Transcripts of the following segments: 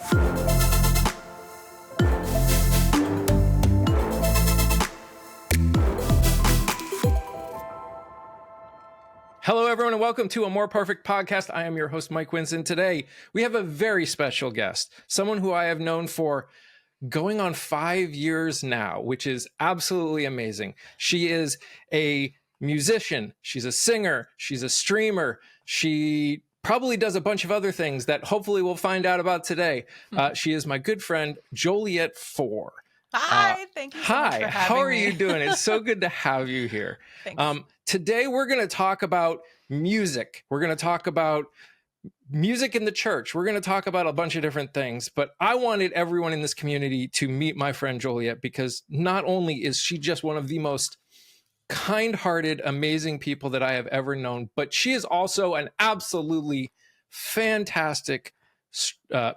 Hello, everyone, and welcome to A More Perfect Podcast. I am your host, Mike Winson. Today, we have a very special guest, someone who I have known for going on 5 years now, which is absolutely amazing. She is a musician. She's a singer. She's a streamer. She probably does a bunch of other things that hopefully we'll find out about today. She is my good friend, Joliet4. Hi, thank you so much for having me. Hi, how are you doing? It's so good to have you here. Thanks. Today, we're going to talk about music. We're going to talk about music in the church. We're going to talk about a bunch of different things, but I wanted everyone in this community to meet my friend Joliet, because not only is she just one of the most kind-hearted, amazing people that I have ever known, but she is also an absolutely fantastic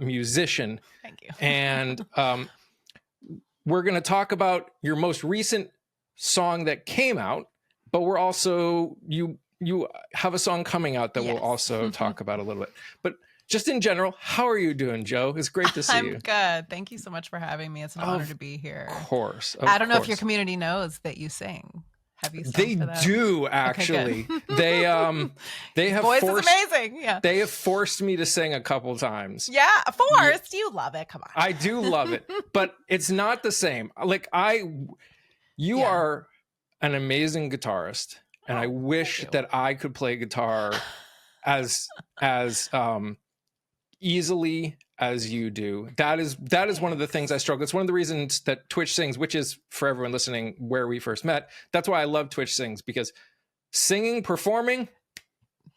musician. Thank you. And we're going to talk about your most recent song that came out, but we're also, you have a song coming out that we'll also talk about a little bit. But just in general, how are you doing, Joe? It's great to see you. I'm good. Thank you so much for having me. It's an honor to be here. Of course. I don't know if your community knows that you sing. Have you sung They for them? do, actually. Okay, they have voice is amazing. Yeah. They have forced me to sing a couple times. Yeah, forced. You love it. Come on. I do love it, but it's not the same. Like you are an amazing guitarist, and I wish that I could play guitar as easily as you do. That is one of the things I struggle. It's one of the reasons that Twitch Sings, which is, for everyone listening, where we first met. That's why I love Twitch Sings, because singing, performing,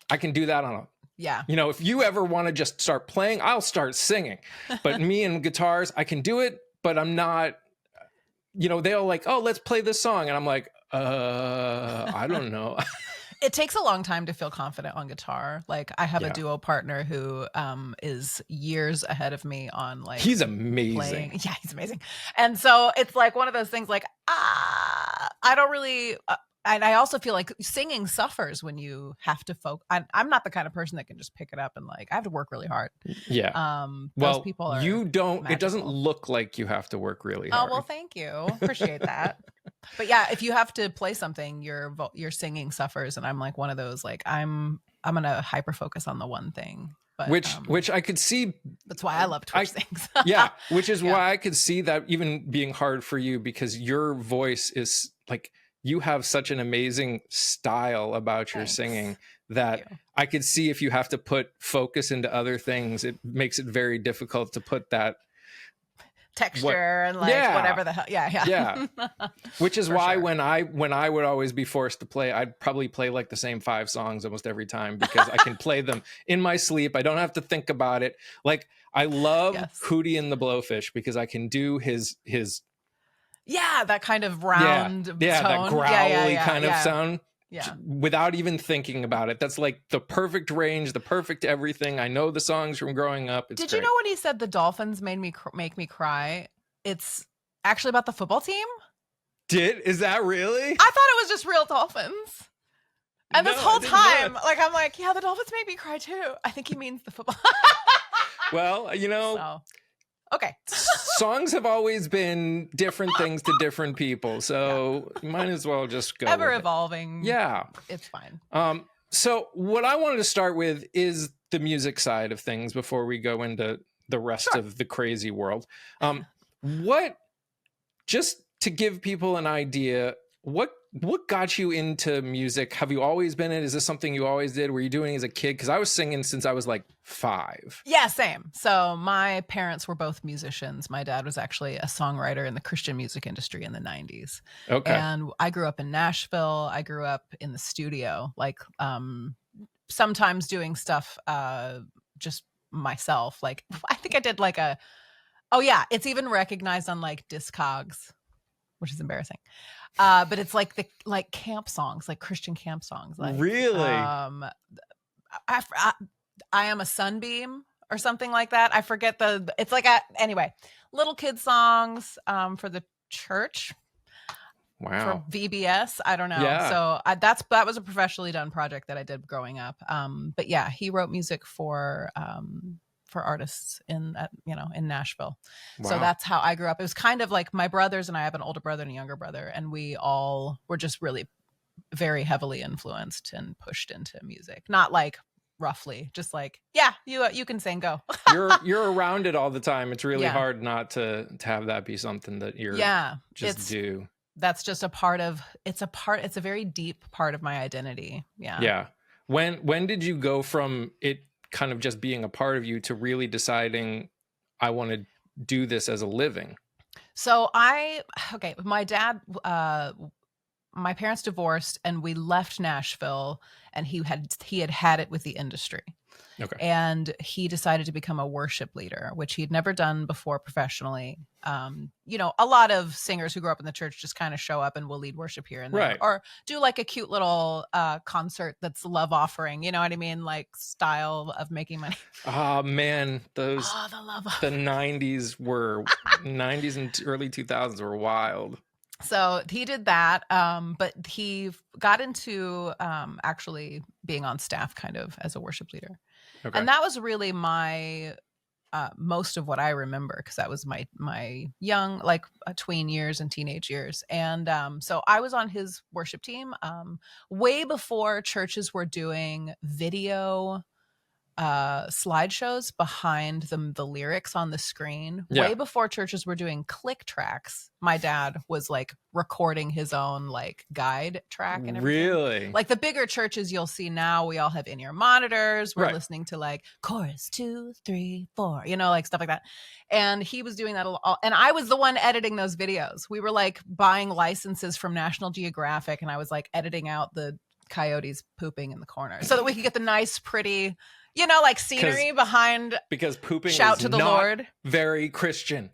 I can do that on a if you ever want to just start playing, I'll start singing. But me and guitars, I can do it, but I'm not, they'll like, oh, let's play this song. And I'm like, I don't know. It takes a long time to feel confident on guitar. Like, I have a duo partner who is years ahead of me on, like, he's amazing. Playing. Yeah, he's amazing. And so it's like one of those things, like, I don't really, and I also feel like singing suffers when you have to focus. I'm not the kind of person that can just pick it up and, like, I have to work really hard. Yeah. Those people are you don't, magical. It doesn't look like you have to work really hard. Oh, well, thank you. Appreciate that. But yeah, if you have to play something, your singing suffers. And I'm like one of those, like, I'm going to hyper focus on the one thing. But, which I could see. That's why I love Twitch Sings. Yeah. Which is why I could see that even being hard for you, because your voice is like, you have such an amazing style about your singing that I could see if you have to put focus into other things, it makes it very difficult to put that texture and like whatever the hell. Yeah. Which is why when I would always be forced to play, I'd probably play like the same 5 songs almost every time, because I can play them in my sleep. I don't have to think about it. Like, I love Hootie and the Blowfish, because I can do his that kind of round tone. That growly kind of sound. Yeah. Without even thinking about it. That's like the perfect range, the perfect everything. I know the songs from growing up. It's Did great. You know when he said the Dolphins make me cry? It's actually about the football team. Is that really? I thought it was just real dolphins. And this whole time, like, I'm like, the Dolphins make me cry too. I think he means the football. Well, okay. Songs have always been different things to different people, so you might as well just go ever with evolving. Yeah, it's fine. So what I wanted to start with is the music side of things before we go into the rest of the crazy world. Just to give people an idea, what got you into music? Have you always been in? Is this something you always did? Were you doing it as a kid? Because I was singing since I was like 5. Yeah, same. So my parents were both musicians. My dad was actually a songwriter in the Christian music industry in the 90s. Okay. And I grew up in Nashville. I grew up in the studio, like sometimes doing stuff just myself. Like, I think I did like it's even recognized on like Discogs, which is embarrassing. But it's like the camp songs, like Christian camp songs. Like, really? I Am a Sunbeam or something like that. I forget it's like anyway, little kid songs for the church. Wow. For VBS. I don't know. Yeah. So that was a professionally done project that I did growing up. But yeah, he wrote music for for artists in Nashville. Wow. So that's how I grew up. It was kind of like my brothers and I have an older brother and a younger brother, and we all were just really very heavily influenced and pushed into music. Not like roughly, just like, yeah, you can sing, go. You're around it all the time. It's really Yeah. hard not to have that be something that you're just do. That's just it's a very deep part of my identity. Yeah. Yeah. When did you go from it kind of just being a part of you to really deciding I want to do this as a living? So my dad, my parents divorced and we left Nashville, and he had it with the industry. Okay. And he decided to become a worship leader, which he'd never done before professionally. A lot of singers who grew up in the church just kind of show up and will lead worship here and there, Right. or do like a cute little concert that's love offering. You know what I mean? Like style of making money. Oh man, the 90s and early 2000s were wild. So he did that, but he got into actually being on staff kind of as a worship leader. Okay. And that was really my most of what I remember, because that was my young, like tween years and teenage years. And so I was on his worship team way before churches were doing video slideshows behind the lyrics on the screen. Yeah. Way before churches were doing click tracks, my dad was like recording his own like guide track and everything. Really? Like the bigger churches you'll see now, we all have in-ear monitors. We're listening to like chorus 2, 3, 4, like stuff like that. And he was doing that a lot. And I was the one editing those videos. We were like buying licenses from National Geographic, and I was like editing out the coyotes pooping in the corner so that we could get the nice, pretty, like scenery behind. Because pooping shout is to the not Lord. Very Christian.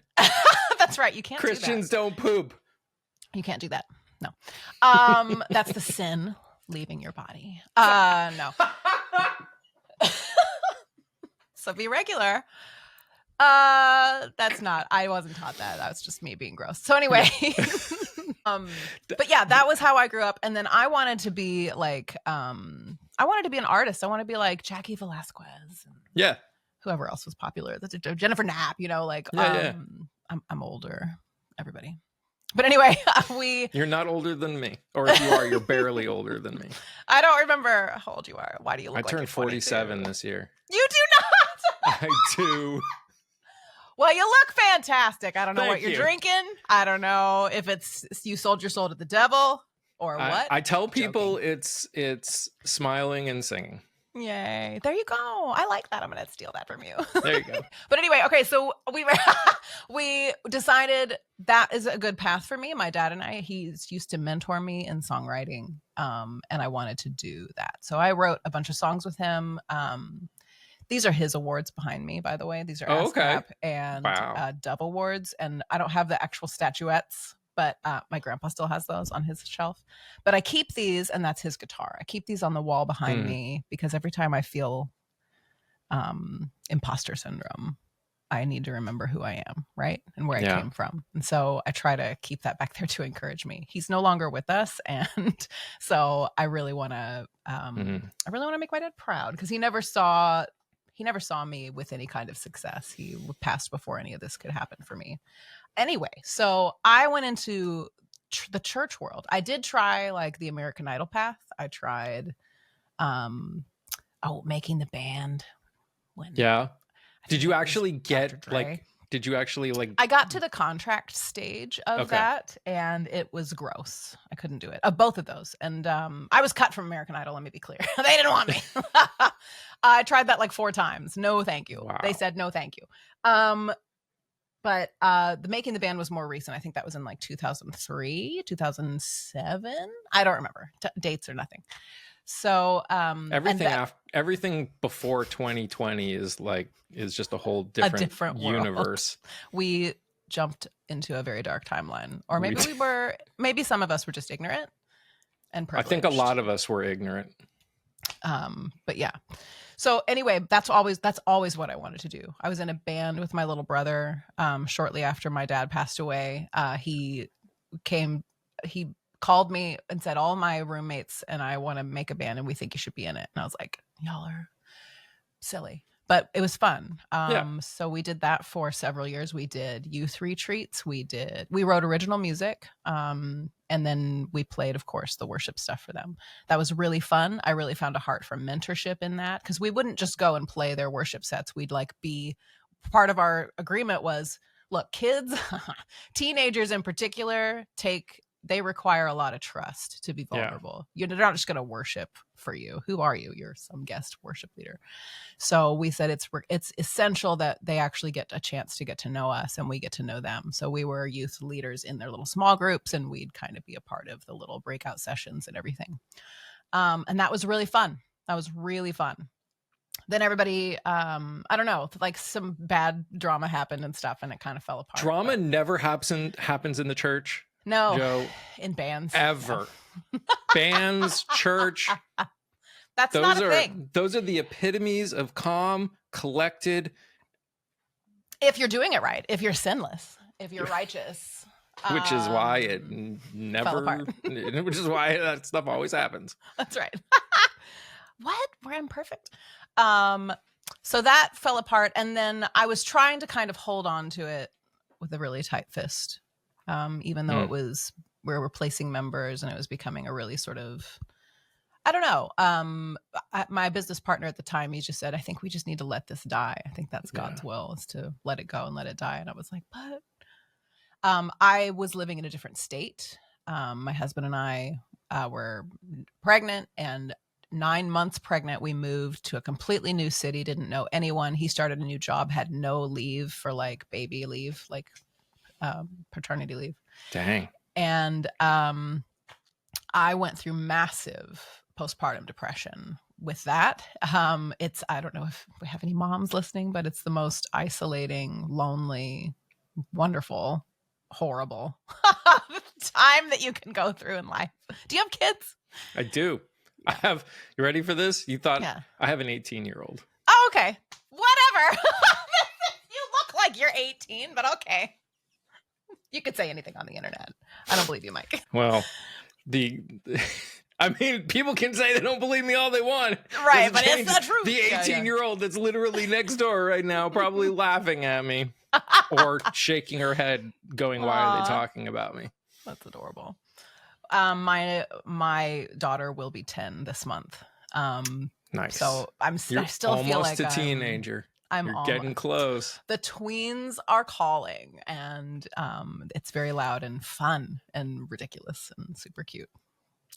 That's right. You can't Christians do that. don't poop. You can't do that. No. That's the sin, leaving your body. No. So be regular. That's not. I wasn't taught that. That was just me being gross. So anyway. But yeah, that was how I grew up. And then I wanted to be like, I wanted to be an artist. I want to be like Jackie Velasquez. And whoever else was popular. That's Jennifer Knapp, I'm older, everybody. But anyway, You're not older than me. Or if you are, you're barely older than me. I don't remember how old you are. Why do you look like you're 22? I turned 47 this year. You do not! I do. Well, you look fantastic. I don't know what Thank you're you. drinking. I don't know if it's you sold your soul to the devil or what. I tell people it's smiling and singing. Yay. There you go. I like that. I'm going to steal that from you. There you go. But anyway, okay, so we decided that is a good path for me. My dad and I, he's used to mentor me in songwriting, and I wanted to do that. So I wrote a bunch of songs with him. These are his awards behind me, by the way. These are ASCAP and Dove Awards. And I don't have the actual statuettes, but my grandpa still has those on his shelf. But I keep these, and that's his guitar. I keep these on the wall behind me because every time I feel imposter syndrome, I need to remember who I am, right? And where I came from. And so I try to keep that back there to encourage me. He's no longer with us. And so I really want to make my dad proud, because he never saw me with any kind of success. He passed before any of this could happen for me. Anyway, so I went into the church world. I did try like the American Idol path. I tried making the band. Did you actually get like I got to the contract stage of that, and it was gross. I couldn't do it. Both of those. And I was cut from American Idol, let me be clear. They didn't want me. I tried that like 4 times. No, thank you. Wow. They said no, thank you. But the making the band was more recent. I think that was in like 2003, 2007. I don't remember dates or nothing. So everything before 2020 is just a whole different universe. We jumped into a very dark timeline, or maybe some of us were just ignorant and privileged. I think a lot of us were ignorant. But yeah. So anyway, that's always what I wanted to do. I was in a band with my little brother shortly after my dad passed away. He called me and said, all my roommates and I want to make a band and we think you should be in it. And I was like, y'all are silly. but it was fun. Yeah. So we did that for several years. We did youth retreats. We wrote original music. And then we played, of course, the worship stuff for them. That was really fun. I really found a heart for mentorship in that, because we wouldn't just go and play their worship sets. We'd like be part of our agreement was, look, kids, teenagers in particular, they require a lot of trust to be vulnerable. They're not just going to worship for you. Who are you? You're some guest worship leader. So we said it's essential that they actually get a chance to get to know us and we get to know them. So we were youth leaders in their little small groups, and we'd kind of be a part of the little breakout sessions and everything. And that was really fun. That was really fun. Then everybody, I don't know, like some bad drama happened and stuff, and it kind of fell apart. Drama never happens in the church. No, Joe, in bands. Ever. No. Bands, church. That's not a thing. Those are the epitomes of calm, collected. If you're doing it right, if you're sinless, if you're righteous. Which is why it never fell apart. Which is why that stuff always happens. That's right. What? We're imperfect. So that fell apart. And then I was trying to kind of hold on to it with a really tight fist. Even though we were replacing members and it was becoming a really sort of, I don't know. My business partner at the time, he just said, I think we just need to let this die. I think that's God's will, is to let it go and let it die. And I was like, but I was living in a different state. My husband and I were pregnant, and 9 months pregnant, we moved to a completely new city, didn't know anyone. He started a new job, had no leave for like baby leave, like paternity leave. Dang. And I went through massive postpartum depression with that. I don't know if we have any moms listening, but it's the most isolating, lonely, wonderful, horrible time that you can go through in life. Do you have kids? I do. You ready for this? You thought, yeah. I have an 18-year-old. Oh, okay. Whatever. You look like you're 18, but okay. You could say anything on the internet. I don't believe you, Mike. Well, I mean, people can say they don't believe me all they want. Right, but it's the truth. The 18-year-old that's literally next door right now, probably laughing at me or shaking her head, going, why are they talking about me? That's adorable. My daughter will be 10 this month. Nice. So I still feel like almost a teenager. You're getting close. The tweens are calling, and it's very loud and fun and ridiculous and super cute.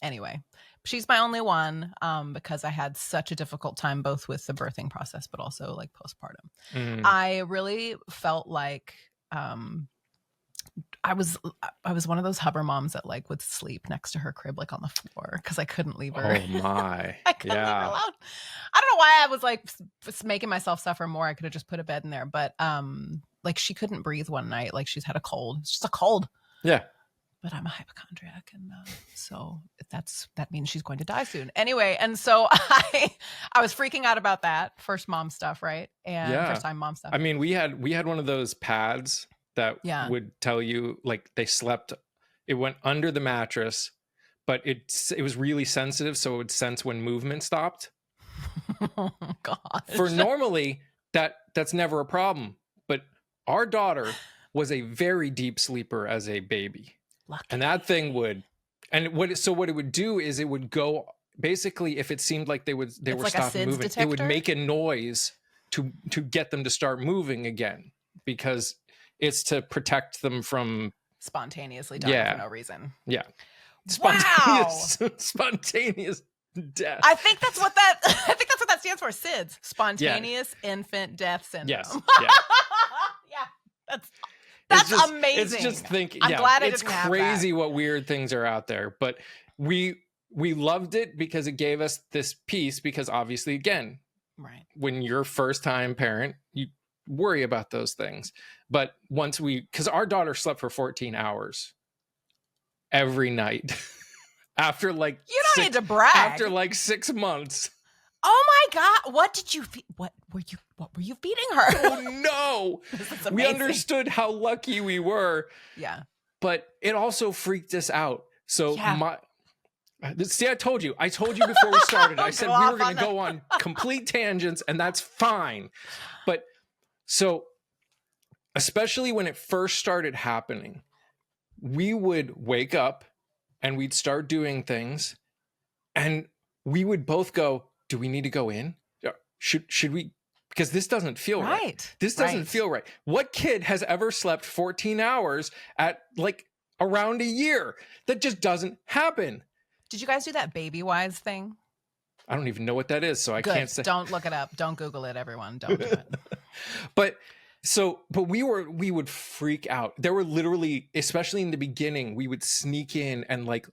Anyway, she's my only one because I had such a difficult time both with the birthing process, but also like postpartum. I really felt like I was one of those hover moms that like would sleep next to her crib, like on the floor, because I couldn't leave her. Oh my. I couldn't leave her alone. I don't know why I was like making myself suffer more. I could have just put a bed in there, but like she couldn't breathe one night. Like she's had a cold. It's just a cold. Yeah. But I'm a hypochondriac, and so that means she's going to die soon. Anyway, and so I was freaking out about that first mom stuff, right? And first time mom stuff. I mean, we had one of those pads that would tell you like they slept. It went under the mattress, but it was really sensitive, so it would sense when movement stopped. Oh God! For normally that's never a problem, but our daughter was a very deep sleeper as a baby. Lucky. And that thing would, what it would do is it would go, basically, if it seemed like they were like stopping moving, detector? it would make a noise to get them to start moving again, because it's to protect them from spontaneously dying for no reason. Yeah. Spontaneous death. I think that's what that stands for. SIDS, spontaneous infant death syndrome. Yes. Yeah. Yeah. That's amazing. It's just thinking. I'm glad it's crazy what weird things are out there, but we loved it because it gave us this peace. Because obviously, again, right, when you're first time parent, you worry about those things. But because our daughter slept for 14 hours every night after like you don't need to brag. After like 6 months. Oh my God! What did you? What were you feeding her? Oh no! This is amazing. We understood how lucky we were. Yeah, but it also freaked us out. So See, I told you before we started. I said we were going to go on complete tangents, and that's fine. But so, especially when it first started happening, we would wake up and we'd start doing things, and we would both go, do we need to go in? Should we? Because this doesn't feel right. This doesn't feel right. What kid has ever slept 14 hours at like around a year? That just doesn't happen. Did you guys do that baby wise thing? I don't even know what that is, so I can't say. Don't look it up. Don't Google it, everyone. Don't do it. But we would freak out. There were literally, especially in the beginning, we would sneak in and like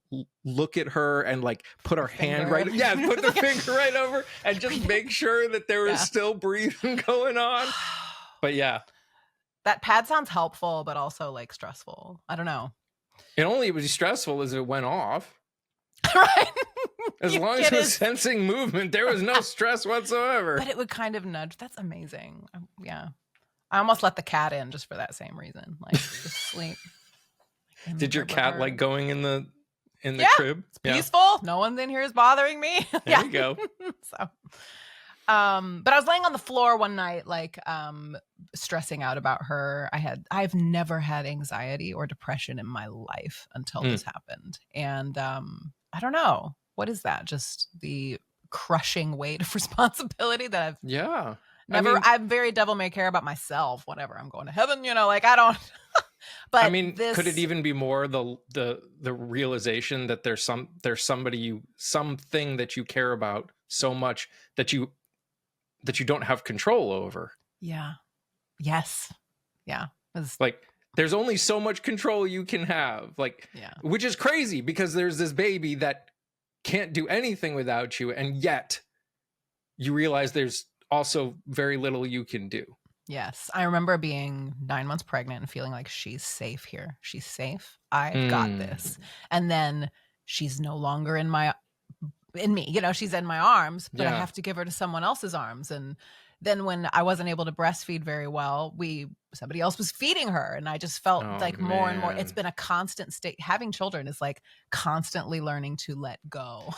look at her and like put our hand right, put the finger right over and just make sure that there was still breathing going on. But yeah, that pad sounds helpful, but also like stressful. I don't know. It only was stressful as it went off. Right. As long as it was sensing movement, there was no stress whatsoever. But it would kind of nudge. That's amazing. Yeah. I almost let the cat in just for that same reason. Like just sleep. Did your cat like going in the crib? It's peaceful. No one's in here is bothering me. There you go. So but I was laying on the floor one night, like stressing out about her. I've never had anxiety or depression in my life until this happened. And I don't know. What is that? Just the crushing weight of responsibility that I've never. I'm very devil may care about myself. Whatever. I'm going to heaven. Like I don't. But I mean, could it even be more the realization that there's something that you care about so much that you don't have control over? Yeah. Yes. Yeah. Like there's only so much control you can have. Like, which is crazy because there's this baby that can't do anything without you, and yet you realize there's also very little you can do. Yes. I remember being 9 months pregnant and feeling like she's safe here. She's safe. I've got this. And then she's no longer in me, she's in my arms, but I have to give her to someone else's arms. And then when I wasn't able to breastfeed very well, somebody else was feeding her. And I just felt more and more, it's been a constant state. Having children is like constantly learning to let go.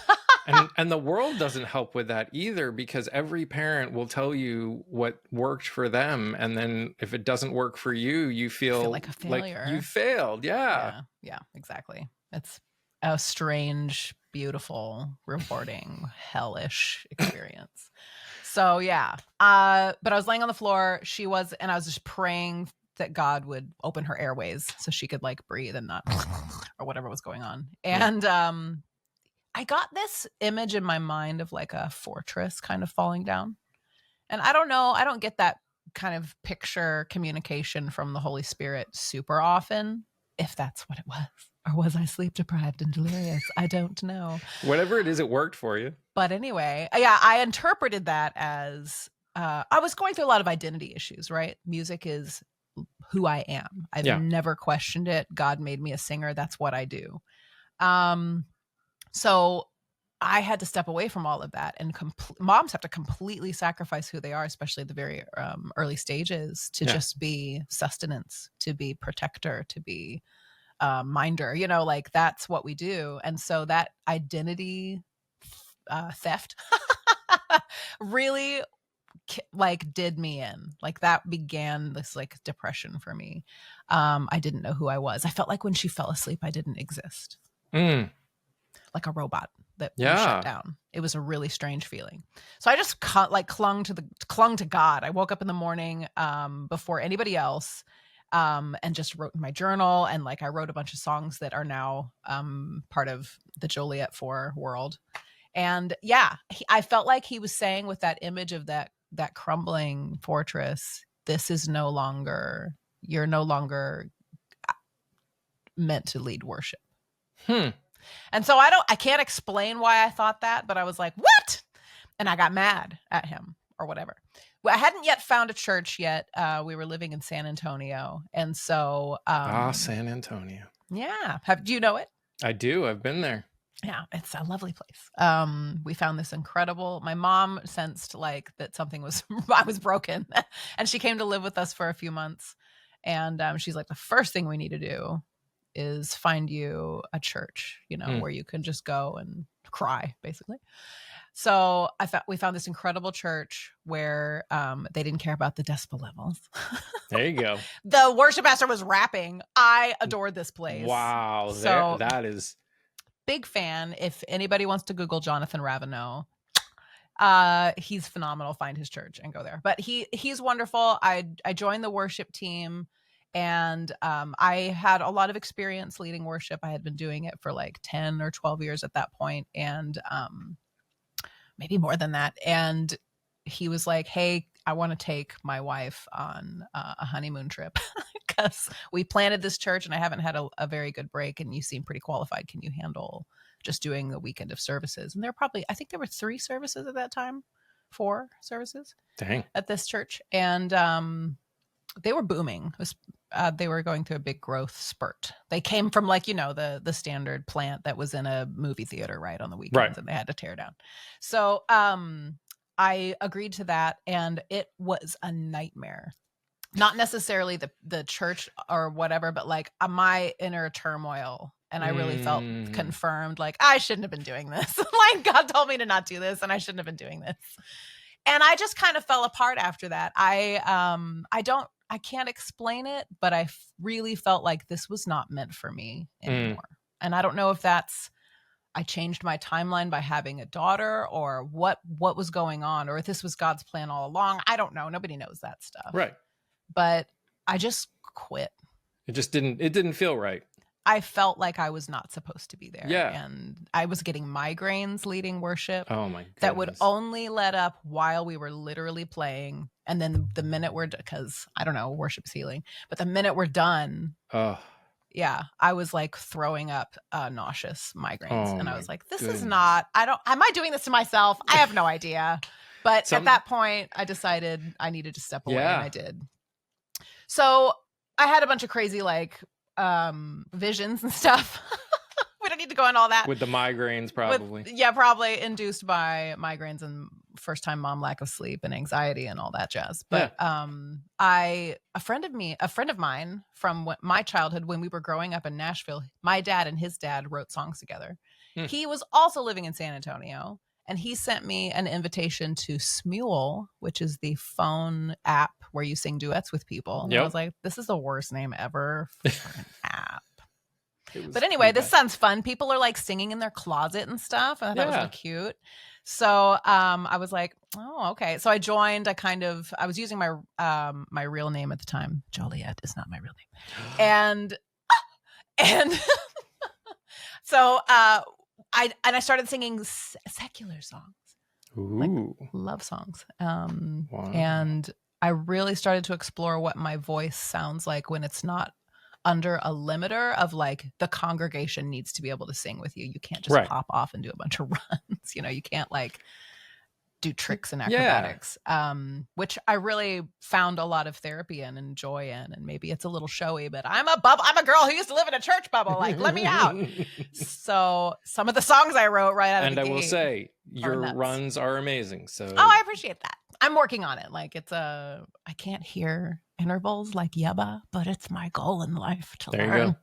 and the world doesn't help with that either, because every parent will tell you what worked for them. And then if it doesn't work for you, you feel like a failure. Like you failed. Yeah, exactly. It's a strange, beautiful, rewarding, hellish experience. So but I was laying on the floor. And I was just praying that God would open her airways so she could like breathe and not or whatever was going on. And I got this image in my mind of like a fortress kind of falling down. And I don't know, I don't get that kind of picture communication from the Holy Spirit super often, if that's what it was. Or was I sleep deprived and delirious? I don't know. Whatever it is, it worked for you. But anyway, I interpreted that as I was going through a lot of identity issues, right? Music is who I am. I've never questioned it. God made me a singer. That's what I do. So I had to step away from all of that. And moms have to completely sacrifice who they are, especially at the very early stages, to just be sustenance, to be protector, to be minder, like that's what we do. And so that identity theft really like did me in. Like that began this like depression for me. I didn't know who I was. I felt like when she fell asleep, I didn't exist. Like a robot that shut down. It was a really strange feeling. So I just clung to God. I woke up in the morning before anybody else. And just wrote in my journal, and like I wrote a bunch of songs that are now part of the Joliet4 world. And I felt like he was saying with that image of that crumbling fortress, you're no longer meant to lead worship. And so I can't explain why I thought that, but I was like, what? And I got mad at him or whatever. Well, I hadn't yet found a church yet. We were living in San Antonio. And so... San Antonio. Yeah. Do you know it? I do. I've been there. Yeah, it's a lovely place. We found this incredible... My mom sensed like that something I was broken. And she came to live with us for a few months. And she's like, the first thing we need to do is find you a church, where you can just go and cry, basically. So we found this incredible church where they didn't care about the decibel levels. There you go. The worship pastor was rapping. I adored this place. Wow. So that is big fan. If anybody wants to Google Jonathan Ravenel, he's phenomenal. Find his church and go there. But he's wonderful. I joined the worship team, and I had a lot of experience leading worship. I had been doing it for like 10 or 12 years at that point, and maybe more than that. And he was like, hey, I want to take my wife on a honeymoon trip because we planted this church and I haven't had a very good break, and you seem pretty qualified. Can you handle just doing the weekend of services? And I think there were 3 services at that time, 4 services. Dang. At this church. And they were booming. They were going through a big growth spurt. They came from the standard plant that was in a movie theater right on the weekends, right, and they had to tear down. So I agreed to that, and it was a nightmare. Not necessarily the church or whatever, but like my inner turmoil. And I really felt confirmed, like I shouldn't have been doing this. Like God told me to not do this, and I shouldn't have been doing this. And I just kind of fell apart after that. I can't explain it, but I really felt like this was not meant for me anymore. And I don't know if I changed my timeline by having a daughter, or what was going on, or if this was God's plan all along. I don't know. Nobody knows that stuff. Right. But I just quit. It didn't feel right. I felt like I was not supposed to be there. Yeah. And I was getting migraines leading worship. Oh my goodness. That would only let up while we were literally playing. And then the minute because I don't know, worship's healing, but the minute we're done, yeah, I was like throwing up nauseous migraines. And I was like, this is not, am I doing this to myself? I have no idea. But at that point I decided I needed to step away, and I did. So I had a bunch of crazy visions and stuff. We don't need to go into all that. With the migraines, probably. Probably induced by migraines and first time mom lack of sleep and anxiety and all that jazz. But a friend of mine from my childhood, when we were growing up in Nashville, my dad and his dad wrote songs together. He was also living in San Antonio, and he sent me an invitation to Smule, which is the phone app where you sing duets with people. And I was like, this is the worst name ever for an app. But anyway, this sounds fun. People are like singing in their closet and stuff. And I thought it was really cute. So I was like, oh, okay. So I joined. I was using my my real name at the time. Joliet is not my real name. And so I started singing secular songs. Ooh. Like love songs. Wow. And I really started to explore what my voice sounds like when it's not under a limiter of like the congregation needs to be able to sing with you. You can't just pop off and do a bunch of runs. You can't like do tricks and acrobatics, which I really found a lot of therapy in and joy in. And maybe it's a little showy, but I'm a girl who used to live in a church bubble. Like, let me out. So some of the songs I wrote right out of the gate. And I will say your runs are amazing. So I appreciate that. I'm working on it. Like I can't hear intervals like Yeba, but it's my goal in life to learn. You go.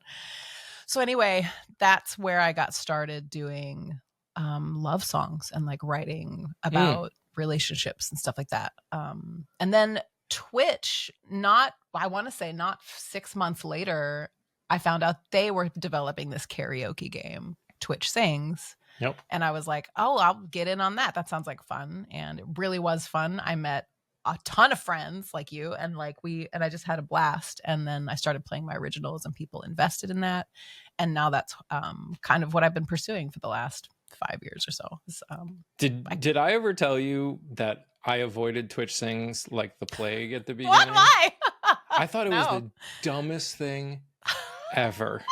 So anyway, that's where I got started doing love songs and like writing about relationships and stuff like that. And then Twitch, not 6 months later, I found out they were developing this karaoke game, Twitch Sings. Yep. And I was like, oh, I'll get in on that. That sounds like fun. And it really was fun. I met a ton of friends like you, and I just had a blast. And then I started playing my originals, and people invested in that. And now that's kind of what I've been pursuing for the last 5 years or so. Did I ever tell you that I avoided Twitch Sings like the plague at the beginning? What? Why? I thought it was the dumbest thing ever.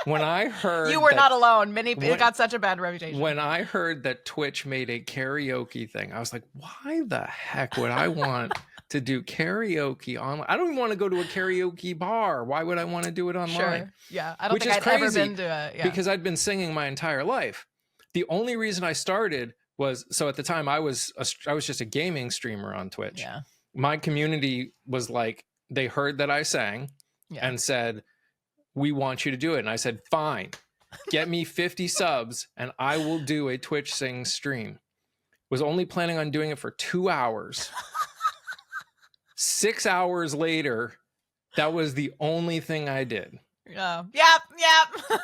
When I heard you were not alone. It got such a bad reputation. When I heard that Twitch made a karaoke thing, I was like, why the heck would I want to do karaoke online? I don't even want to go to a karaoke bar. Why would I want to do it online? Sure. Yeah. I don't think I'd ever been to it. Yeah. Because I'd been singing my entire life. The only reason I started was, so at the time I was just a gaming streamer on Twitch. Yeah. My community was like, they heard that I sang and said, we want you to do it. And I said, fine, get me 50 subs and I will do a Twitch Sing stream. Was only planning on doing it for 2 hours. 6 hours later, that was the only thing I did. Yeah. Yep.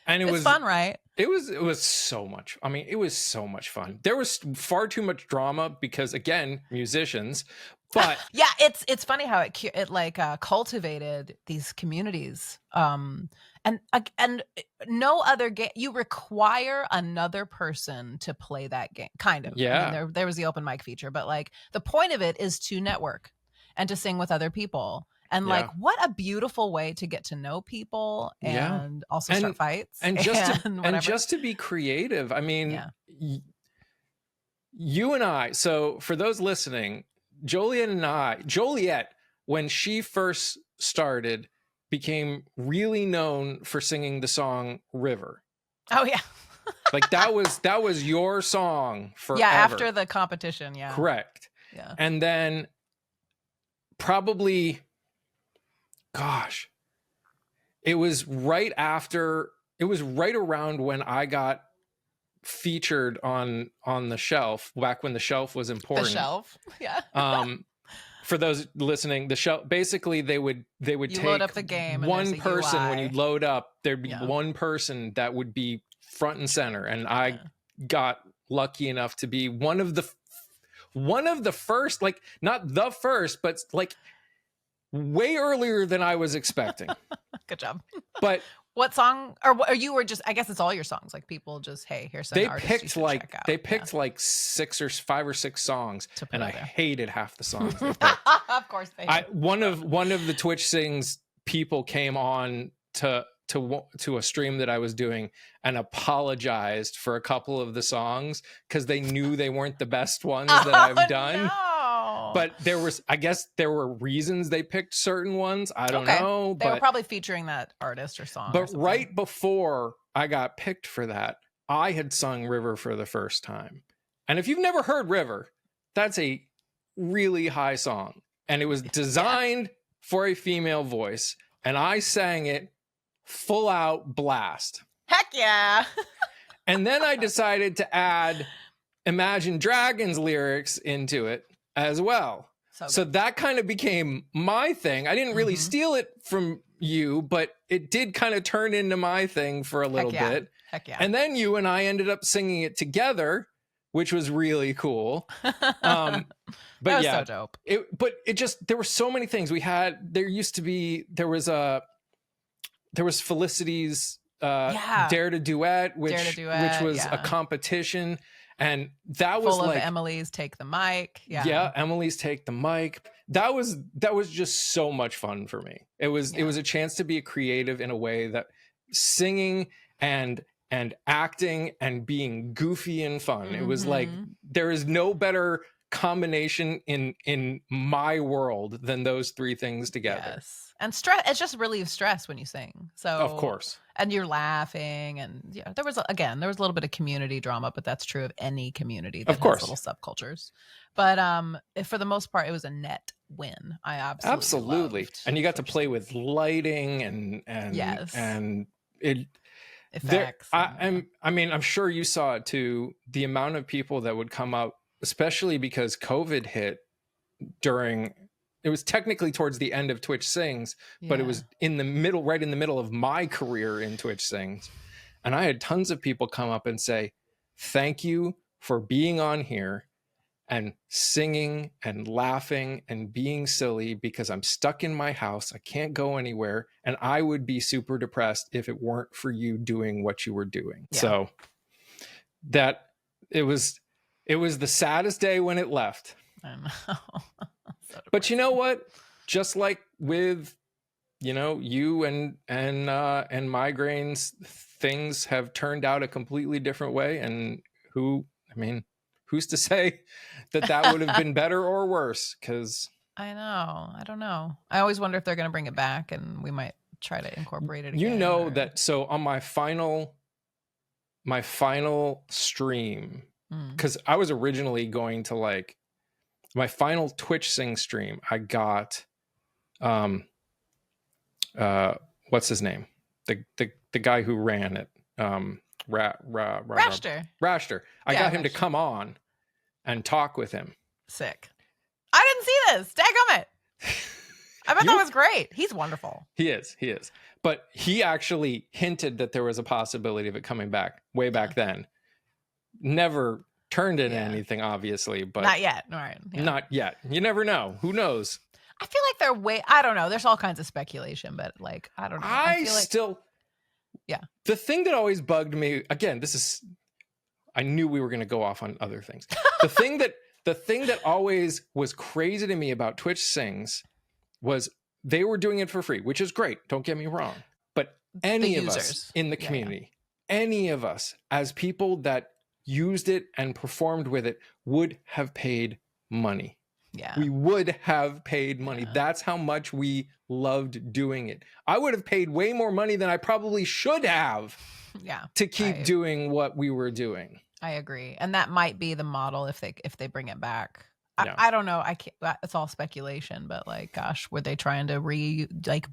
And it was fun, right? It was so much. I mean, it was so much fun. There was far too much drama because, again, musicians. But yeah, it's funny how it like cultivated these communities. And no other game. You require another person to play that game, kind of. Yeah. I mean, there was the open mic feature, but like the point of it is to network and to sing with other people. And like, what a beautiful way to get to know people and also start fights and just to be creative. I mean, you and I. So for those listening, Joliet, when she first started, became really known for singing the song River. Oh yeah. Like that was your song forever. Yeah, after the competition, yeah. Correct. Yeah. And then probably, gosh, it was right around when I got featured on the Shelf, back when the Shelf was important. The Shelf. Yeah. For those listening, the Shelf, basically they would take load up the game one person. When you load up, there'd be Yeah. one person that would be front and center, and I got lucky enough to be one of the first, like not the first, but like way earlier than I was expecting. Good job. But what song, or you were just, I guess it's all your songs. Like people just, hey, here's some artists you should check out. They picked like 5 or 6 songs, and I hated half the songs. Of course they did. One of the Twitch Sings people came on to a stream that I was doing and apologized for a couple of the songs because they knew they weren't the best ones that I've done. No. But I guess there were reasons they picked certain ones. I don't know. They were probably featuring that artist or song. But right before I got picked for that, I had sung River for the first time. And if you've never heard River, that's a really high song. And it was designed for a female voice. And I sang it full out blast. Heck yeah. And then I decided to add Imagine Dragons lyrics into it as well. So that kind of became my thing. I didn't really steal it from you, but it did kind of turn into my thing for a little bit. Heck yeah. And then you and I ended up singing it together, which was really cool. But that was so dope. There were so many things there was Felicity's Dare to Duet, which was a competition. And that was full like of Emily's Take the Mic. Yeah, Emily's Take the Mic. That was just so much fun for me. It was a chance to be creative in a way that singing and acting and being goofy and fun. It was like there is no better combination in my world than those 3 things together. Yes. And stress, it just relieves stress when you sing. So of course. And you're laughing, and there was a little bit of community drama, but that's true of any community that has little subcultures. But for the most part, it was a net win. I absolutely loved. And you got to play with lighting and it effects. I'm sure you saw it too. The amount of people that would come up, especially because COVID hit it was technically towards the end of Twitch Sings, but it was right in the middle of my career in Twitch Sings. And I had tons of people come up and say, thank you for being on here and singing and laughing and being silly because I'm stuck in my house. I can't go anywhere. And I would be super depressed if it weren't for you doing what you were doing. Yeah. So that it was the saddest day when it left. I know. But you know what? Just like with, you and migraines, things have turned out a completely different way. And who's to say that would have been better or worse? Because I know. I don't know. I always wonder if they're going to bring it back, and we might try to incorporate it again. That. So on my final stream, because I was originally going to my final Twitch Sing stream, I got what's his name? The guy who ran it. Rapture. I got him to come on and talk with him. Sick. I didn't see this. Daggum it. I bet that was great. He's wonderful. He is. But he actually hinted that there was a possibility of it coming back way back then. Never turned into anything, obviously, but not yet. All right. Yeah. Not yet. You never know. Who knows? I feel like I don't know. There's all kinds of speculation, but like, I don't know. I feel like, the thing that always bugged me, again, I knew we were going to go off on other things. The thing that always was crazy to me about Twitch Sings was they were doing it for free, which is great. Don't get me wrong. But any of us in the community, any of us as people that used it and performed with it would have paid money. Yeah. We would have paid money. Yeah. That's how much we loved doing it. I would have paid way more money than I probably should have to keep doing what we were doing. I agree. And that might be the model if they bring it back. I don't know. I can't, it's all speculation, but like, gosh, were they trying to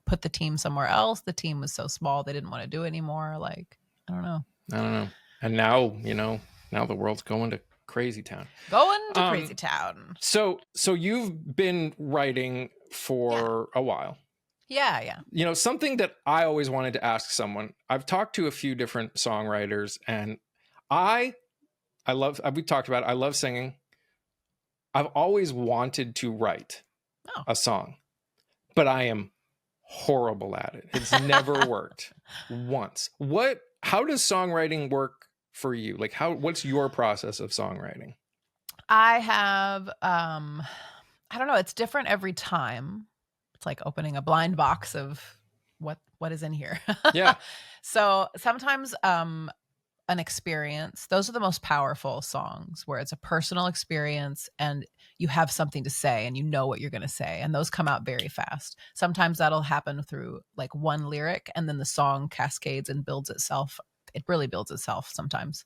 put the team somewhere else? The team was so small. They didn't want to do it anymore. Like, I don't know. And now, now the world's going to crazy town. Crazy town. So you've been writing for a while. Yeah. Something that I always wanted to ask someone. I've talked to a few different songwriters, and we talked about it. I love singing. I've always wanted to write a song, but I am horrible at it. It's never worked once. How does songwriting work for you? Like what's your process of songwriting? I have, I don't know. It's different every time. It's like opening a blind box of what is in here. Yeah. So sometimes, an experience, those are the most powerful songs where it's a personal experience and you have something to say and you know what you're going to say. And those come out very fast. Sometimes that'll happen through like one lyric and then the song cascades and builds itself. It really builds itself sometimes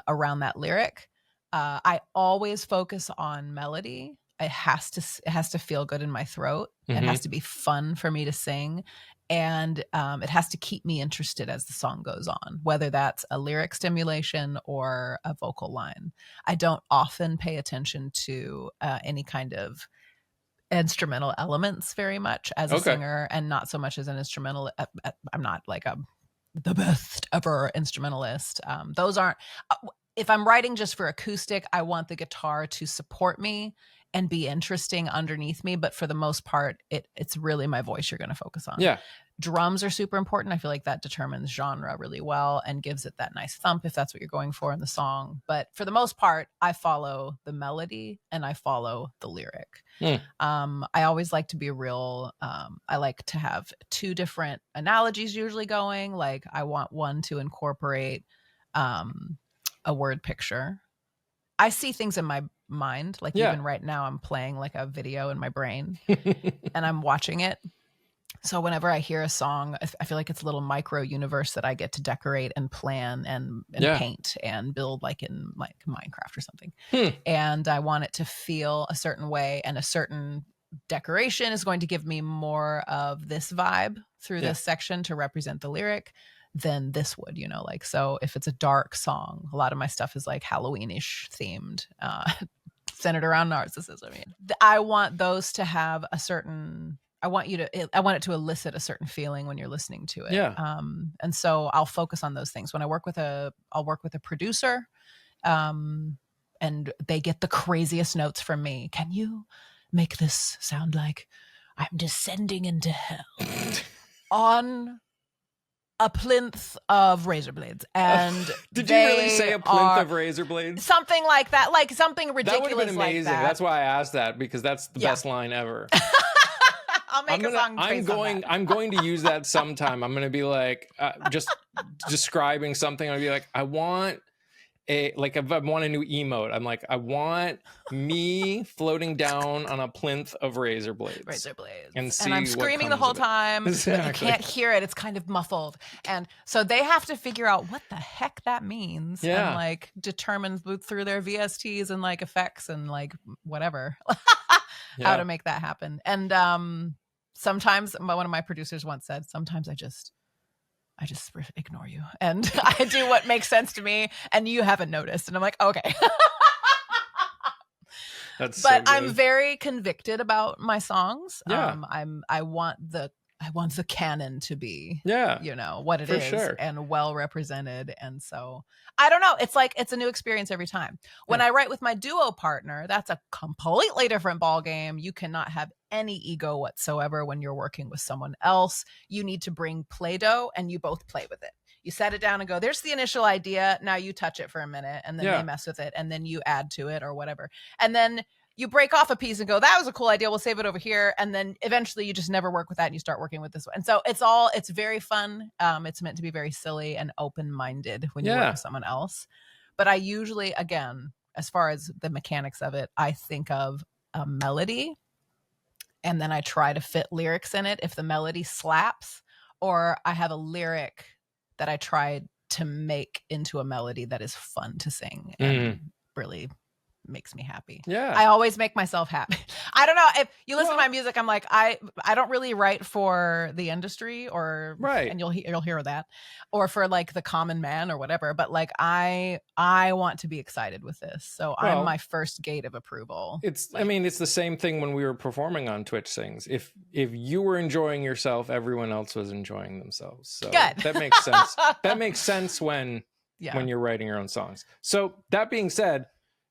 around that lyric. I always focus on melody. It has to feel good in my throat. Mm-hmm. It has to be fun for me to sing. And it has to keep me interested as the song goes on, whether that's a lyric stimulation or a vocal line. I don't often pay attention to any kind of instrumental elements very much as a singer, and not so much as an instrumental. I'm not like the best ever instrumentalist. Those aren't. If I'm writing just for acoustic, I want the guitar to support me and be interesting underneath me. But for the most part, it's really my voice you're going to focus on. Yeah. Drums are super important. I feel like that determines genre really well and gives it that nice thump if that's what you're going for in the song. But for the most part, I follow the melody and I follow the lyric. I always like to be real. I like to have two different analogies usually going. Like I want one to incorporate a word picture. I see things in my mind, like even right now I'm playing like a video in my brain and I'm watching it. So whenever I hear a song, I feel like it's a little micro universe that I get to decorate and plan and paint and build like in like Minecraft or something. And I want it to feel a certain way, and a certain decoration is going to give me more of this vibe through this section to represent the lyric than this would, like, so if it's a dark song, a lot of my stuff is like Halloween-ish themed, centered around narcissism. I want those to have a certain, I want it to elicit a certain feeling when you're listening to it. Yeah. And so I'll focus on those things. When I'll work with a producer, and they get the craziest notes from me. Can you make this sound like I'm descending into hell on a plinth of razor blades? And did you really say a plinth of razor blades? Something like that, like something ridiculous. That would have been amazing. Like that. That's why I asked that, because that's the best line ever. I'll make a song. I'm going to use that sometime. I'm going to be like, just describing something. I'll be like, I want if I want a new emote, I'm like, I want me floating down on a plinth of razor blades. And I'm screaming the whole time. Exactly. You can't hear it. It's kind of muffled. And so they have to figure out what the heck that means. Yeah. And like determine through their VSTs and like effects and like whatever how to make that happen. And Sometimes one of my producers once said, sometimes I just ignore you and I do what makes sense to me and you haven't noticed. And I'm like, okay. That's But so I'm good. very convicted about my songs. Yeah. I want the canon to be, Yeah, you know, what it for is sure. and well represented. And so I don't know. It's like, it's a new experience every time. When I write with my duo partner, that's a completely different ball game. You cannot have any ego whatsoever when you're working with someone else. You need to bring Play-Doh and you both play with it. You set it down and go, there's the initial idea. Now you touch it for a minute and then they mess with it and then you add to it or whatever. And then you break off a piece and go, that was a cool idea. We'll save it over here. And then eventually you just never work with that and you start working with this one. And so it's very fun. It's meant to be very silly and open-minded when you work with someone else. But I usually, again, as far as the mechanics of it, I think of a melody and then I try to fit lyrics in it if the melody slaps, or I have a lyric that I tried to make into a melody that is fun to sing and really makes me happy. Yeah. I always make myself happy. I don't know if you listen to my music, I'm like, I don't really write for the industry or and you'll hear that, or for like the common man or whatever, but like I want to be excited with this. So I'm my first gate of approval. I mean, it's the same thing when we were performing on Twitch Sings. If you were enjoying yourself, everyone else was enjoying themselves. So good. That makes sense. That makes sense when you're writing your own songs. So that being said,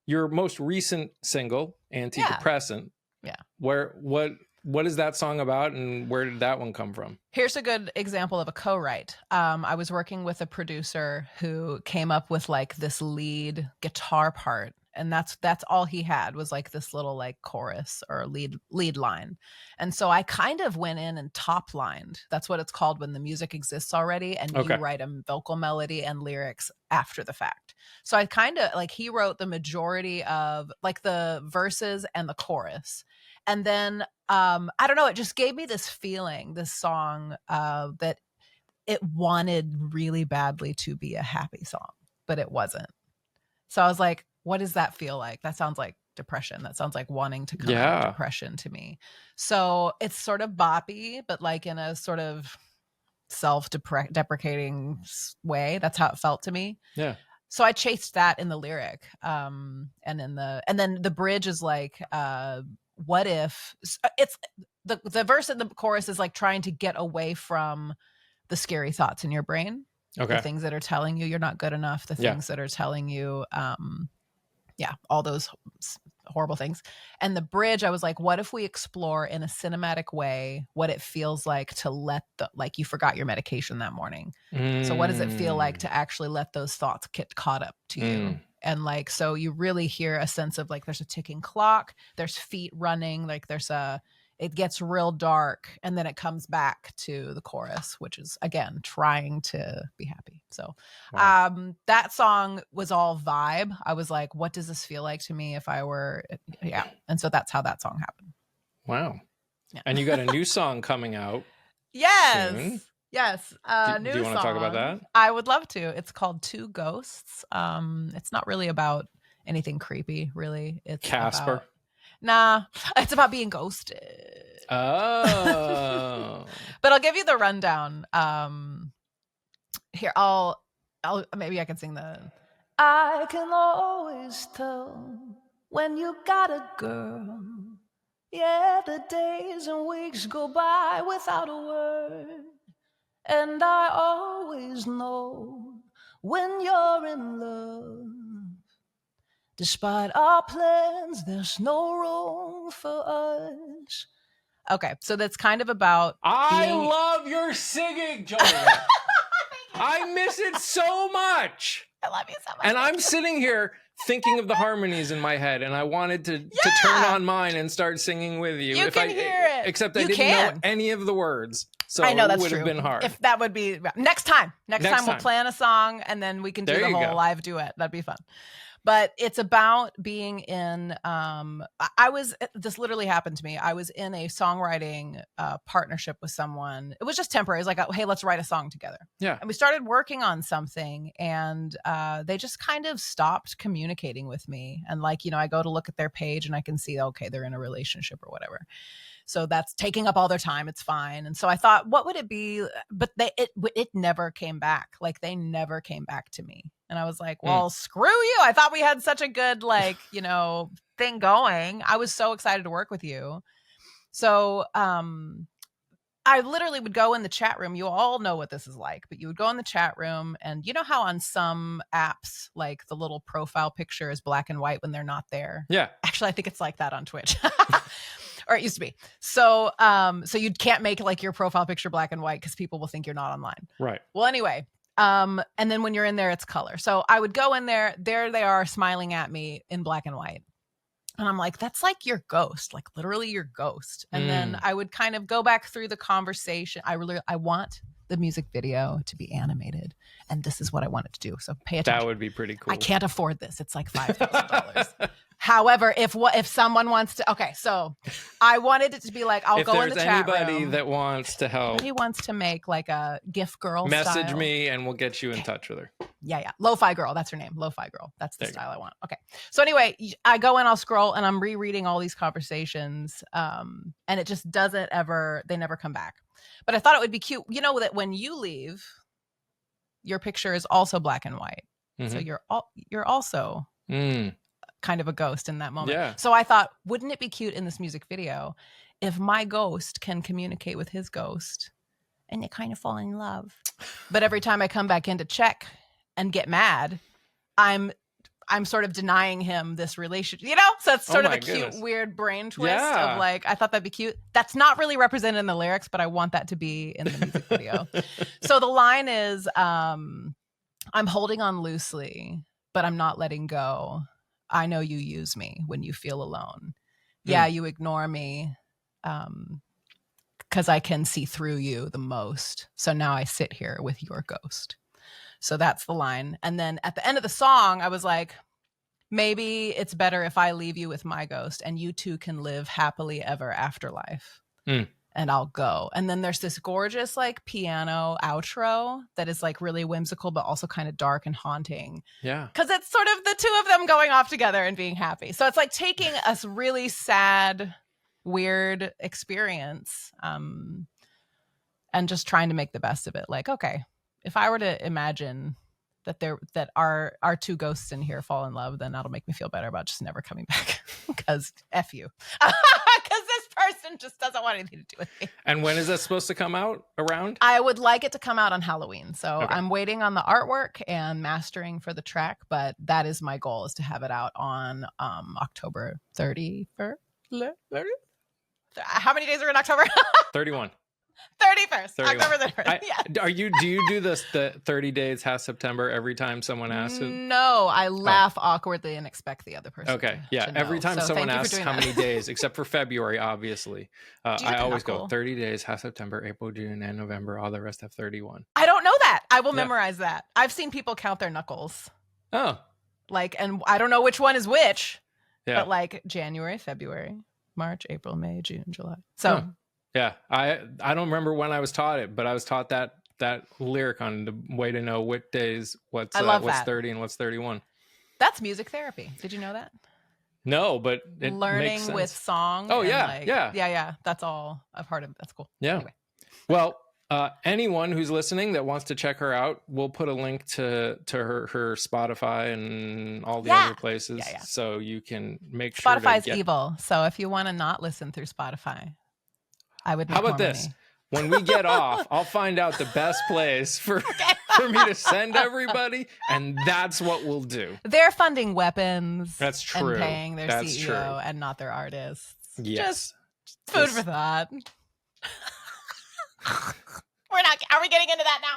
your most recent single, Antidepressant. Yeah. What is that song about and where did that one come from? Here's a good example of a co-write. I was working with a producer who came up with like this lead guitar part. And that's all he had was like this little like chorus or lead line. And so I kind of went in and top lined. That's what it's called when the music exists already and you write a vocal melody and lyrics after the fact. So I kind of like, he wrote the majority of like the verses and the chorus. And then I don't know, it just gave me this feeling, this song that it wanted really badly to be a happy song, but it wasn't. So I was like, what does that feel like? That sounds like depression. That sounds like wanting to come out of depression to me. So it's sort of boppy, but like in a sort of self-deprecating way. That's how it felt to me. Yeah. So I chased that in the lyric. And then the bridge is like, what if it's the verse and the chorus is like trying to get away from the scary thoughts in your brain. Okay. The things that are telling you you're not good enough, the things that are telling you, all those horrible things. And the bridge, I was like, what if we explore in a cinematic way what it feels like to let like you forgot your medication that morning. So what does it feel like to actually let those thoughts get caught up to you? And like, so you really hear a sense of like, there's a ticking clock, there's feet running, like it gets real dark and then it comes back to the chorus, which is again, trying to be happy. So, that song was all vibe. I was like, what does this feel like to me if I were, And so that's how that song happened. Wow. Yeah. And you got a new song coming out. Yes. Soon. Yes. Do you want to talk about that? I would love to. It's called Two Ghosts. It's not really about anything creepy, really. It's Casper. Nah, it's about being ghosted. Oh. But I'll give you the rundown. Here, I'll maybe I can sing the I can always tell when you got a girl. Yeah, the days and weeks go by without a word. And I always know when you're in love. Despite our plans, there's no room for us. Okay, so that's kind of about I love your singing, Joliet. I miss it so much. I love you so much. And I'm sitting here thinking of the harmonies in my head, and I wanted to turn on mine and start singing with you. You can hear it. Except I didn't know any of the words. So I know that's it would have true. been hard. If that would be next time we'll plan a song and then we can do the whole live duet. That'd be fun. But it's about being in, this literally happened to me. I was in a songwriting partnership with someone. It was just temporary. It was like, hey, let's write a song together. Yeah. And we started working on something, and they just kind of stopped communicating with me. And like, I go to look at their page and I can see, okay, they're in a relationship or whatever. So that's taking up all their time. It's fine. And so I thought, what would it be? But it never came back. Like, they never came back to me. And I was like, well, screw you. I thought we had such a good, thing going. I was so excited to work with you. So I literally would go in the chat room. You all know what this is like, but you would go in the chat room, and you know how on some apps, like the little profile picture is black and white when they're not there? Yeah. Actually, I think it's like that on Twitch. Or it used to be. So you can't make like your profile picture black and white because people will think you're not online. Right. Well, anyway, and then when you're in there, it's color. So I would go in there. There they are smiling at me in black and white. And I'm like, that's like your ghost, like literally your ghost. And then I would kind of go back through the conversation. I want the music video to be animated, and this is what I want it to do. So pay attention. That would be pretty cool. I can't afford this. It's like $5,000. However, if someone wants to, okay, so I wanted it to be like, I'll go in the chat room. If there's anybody that wants to help, he wants to make like a GIF girl message style. me and we'll get you in touch with her. Yeah. Lo-fi girl. That's her name. Lo-fi girl. That's the style I want. Okay. So anyway, I go in, I'll scroll, and I'm rereading all these conversations. And it just they never come back. But I thought it would be cute. You know that when you leave, your picture is also black and white. Mm-hmm. So you're also kind of a ghost in that moment. Yeah. So I thought, wouldn't it be cute in this music video if my ghost can communicate with his ghost and they kind of fall in love? But every time I come back in to check and get mad, I'm sort of denying him this relationship, So it's sort of a cute, weird brain twist of like, I thought that'd be cute. That's not really represented in the lyrics, but I want that to be in the music video. So the line is, I'm holding on loosely, but I'm not letting go. I know you use me when you feel alone. Yeah, you ignore me because I can see through you the most. So now I sit here with your ghost. So that's the line. And then at the end of the song, I was like, maybe it's better if I leave you with my ghost and you two can live happily ever after life. And I'll go. And then there's this gorgeous like piano outro that is like really whimsical, but also kind of dark and haunting. Yeah. Because it's sort of the two of them going off together and being happy. So it's like taking a really sad, weird experience and just trying to make the best of it. Like, okay, if I were to imagine that our two ghosts in here fall in love, then that'll make me feel better about just never coming back. Because F you. Because this person just doesn't want anything to do with me. And when is that supposed to come out around? I would like it to come out on Halloween. So I'm waiting on the artwork and mastering for the track, but that is my goal, is to have it out on October 31st. How many days are in October? 31. 31st. 31. October 31st. Yeah. Do you do this the 30 days has September every time someone asks it? No, I laugh awkwardly and expect the other person. Okay. Yeah. To Every know. time So someone thank you for asks doing how that. many days, except for February, obviously, I always knuckle? go 30 days, half September, April, June, and November. All the rest have 31. I don't know that. I will memorize that. I've seen people count their knuckles. Oh. Like, and I don't know which one is which, Yeah. but like January, February, March, April, May, June, July. So. Huh. Yeah, I don't remember when I was taught it, but I was taught that lyric on the way to know what days, what's 30 and what's 31. That's music therapy. Did you know that? No, but it learning makes sense. with song. Oh, and yeah. Yeah. That's all a part of it. That's cool. Yeah. Anyway. Well, anyone who's listening that wants to check her out, we'll put a link to her Spotify and all the other places, so you can make sure. Spotify's evil, so if you want to not listen through Spotify, I would. How about this? When we get off, I'll find out the best place for me to send everybody, and that's what we'll do. They're funding weapons. That's true. And paying their that's CEO true. and not their artists. Yes. Just food for thought. Are we getting into that now?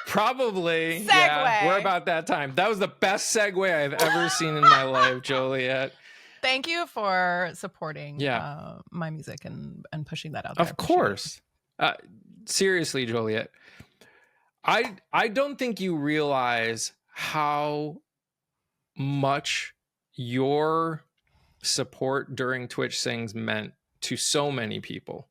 Probably. Segue. Yeah, we're about that time. That was the best segue I've ever seen in my life, Joliet. Thank you for supporting my music and pushing that out there. Of course. Seriously, Joliet. I don't think you realize how much your support during Twitch Sings meant to so many people,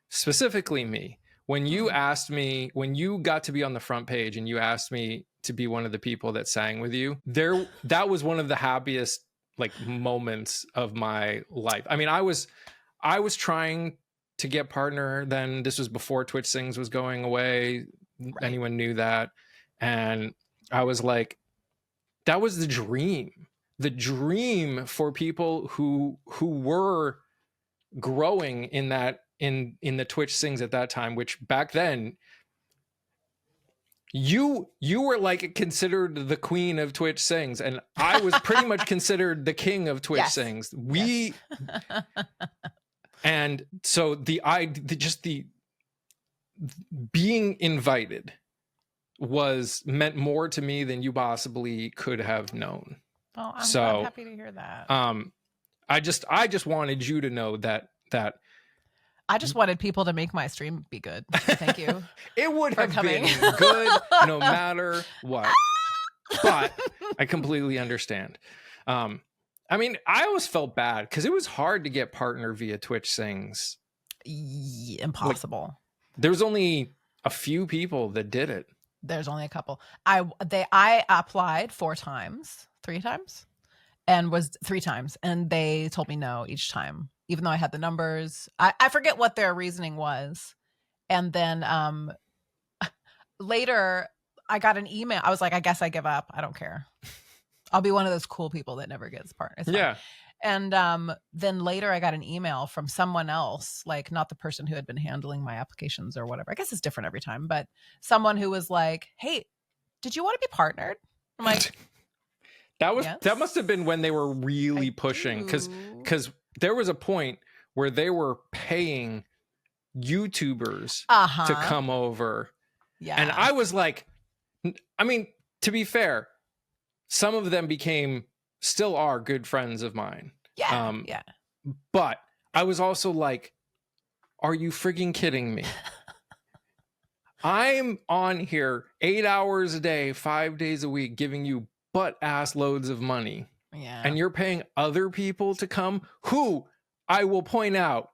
specifically me. When you asked me, when you got to be on the front page and you asked me to be one of the people that sang with you, that was one of the happiest like moments of my life. I mean, I was trying to get partner then. This was before Twitch Sings was going away. Right. Anyone knew that. And I was like, that was the dream for people who were growing in that, in the Twitch Sings at that time, which back then you were like considered the queen of Twitch Sings, and I was pretty much considered the king of Twitch Sings. And so the being invited meant more to me than you possibly could have known. Oh, I'm happy to hear that. I just wanted you to know that I just wanted people to make my stream be good. Thank you. It would have been good no matter what. But I completely understand. I mean, I always felt bad because it was hard to get partner via Twitch Sings. Impossible. Like, there's only a few people that did it. There's only a couple. I applied 3 times, and they told me no each time, even though I had the numbers. I forget what their reasoning was. And then later I got an email. I was like, I guess I give up. I don't care. I'll be one of those cool people that never gets partners. Yeah. And then later I got an email from someone else, like not the person who had been handling my applications or whatever. I guess it's different every time, but someone who was like, hey, did you want to be partnered? I'm like, that must have been when they were really pushing, because there was a point where they were paying YouTubers to come over. Yeah. And I was like, I mean, to be fair, some of them still are good friends of mine. Yeah. Yeah. But I was also like, are you frigging kidding me? I'm on here 8 hours a day, 5 days a week, giving you butt ass loads of money. Yeah. And you're paying other people to come, who I will point out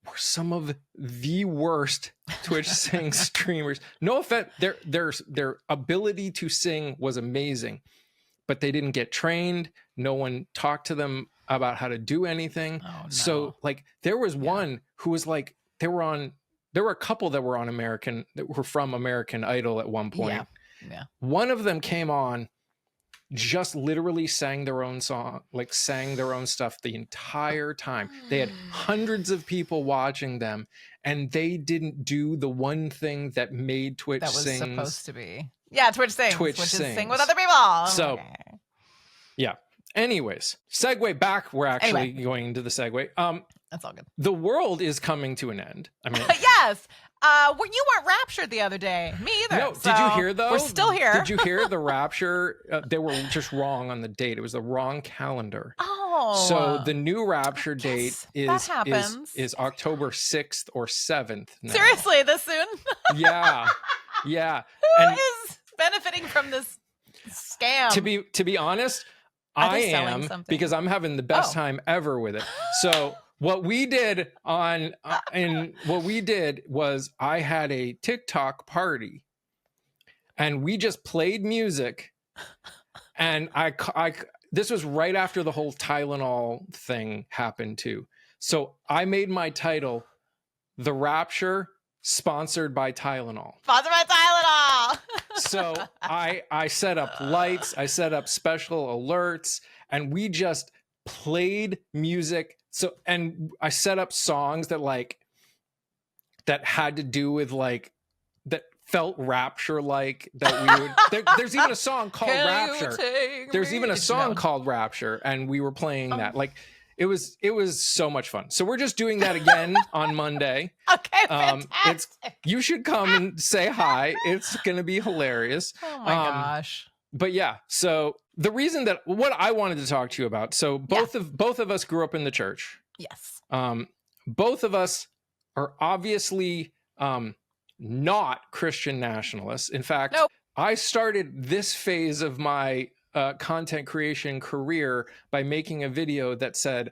were some of the worst Twitch Sing streamers. No offense, their ability to sing was amazing, but they didn't get trained. No one talked to them about how to do anything. Oh, no. So like there was one who was like, there were a couple that were from American Idol at one point. Yeah. One of them came on, just literally sang their own song, like sang their own stuff the entire time. They had hundreds of people watching them, and they didn't do the one thing that made Twitch Sings supposed to be. Yeah, Twitch Sings, which is sing with other people. So, yeah. Anyways, segue back. We're actually going into the segue. That's all good. The world is coming to an end. I mean, yes. You weren't raptured the other day. Me either. No, did you hear though? We're still here. Did you hear the Rapture? They were just wrong on the date. It was the wrong calendar. Oh. So the new Rapture date is October 6th or 7th now. Seriously, this soon? Yeah. Yeah. Who is benefiting from this scam? To be honest, I am, because I'm having the best time ever with it. So what we did was I had a TikTok party, and we just played music, and this was right after the whole Tylenol thing happened too. So I made my title The Rapture sponsored by Tylenol. Sponsored by Tylenol. So I set up lights, I set up special alerts, and we just played music. So, and I set up songs that had to do with that felt Rapture like, that we would there's even a song called Rapture. There's even a song called Rapture, and we were playing that. Like it was so much fun. So we're just doing that again on Monday. Okay, fantastic. You should come and say hi. It's gonna be hilarious. Oh my gosh. But yeah, so the reason that what I wanted to talk to you about. So both of us grew up in the church. Yes. Both of us are obviously not Christian nationalists. In fact, I started this phase of my content creation career by making a video that said,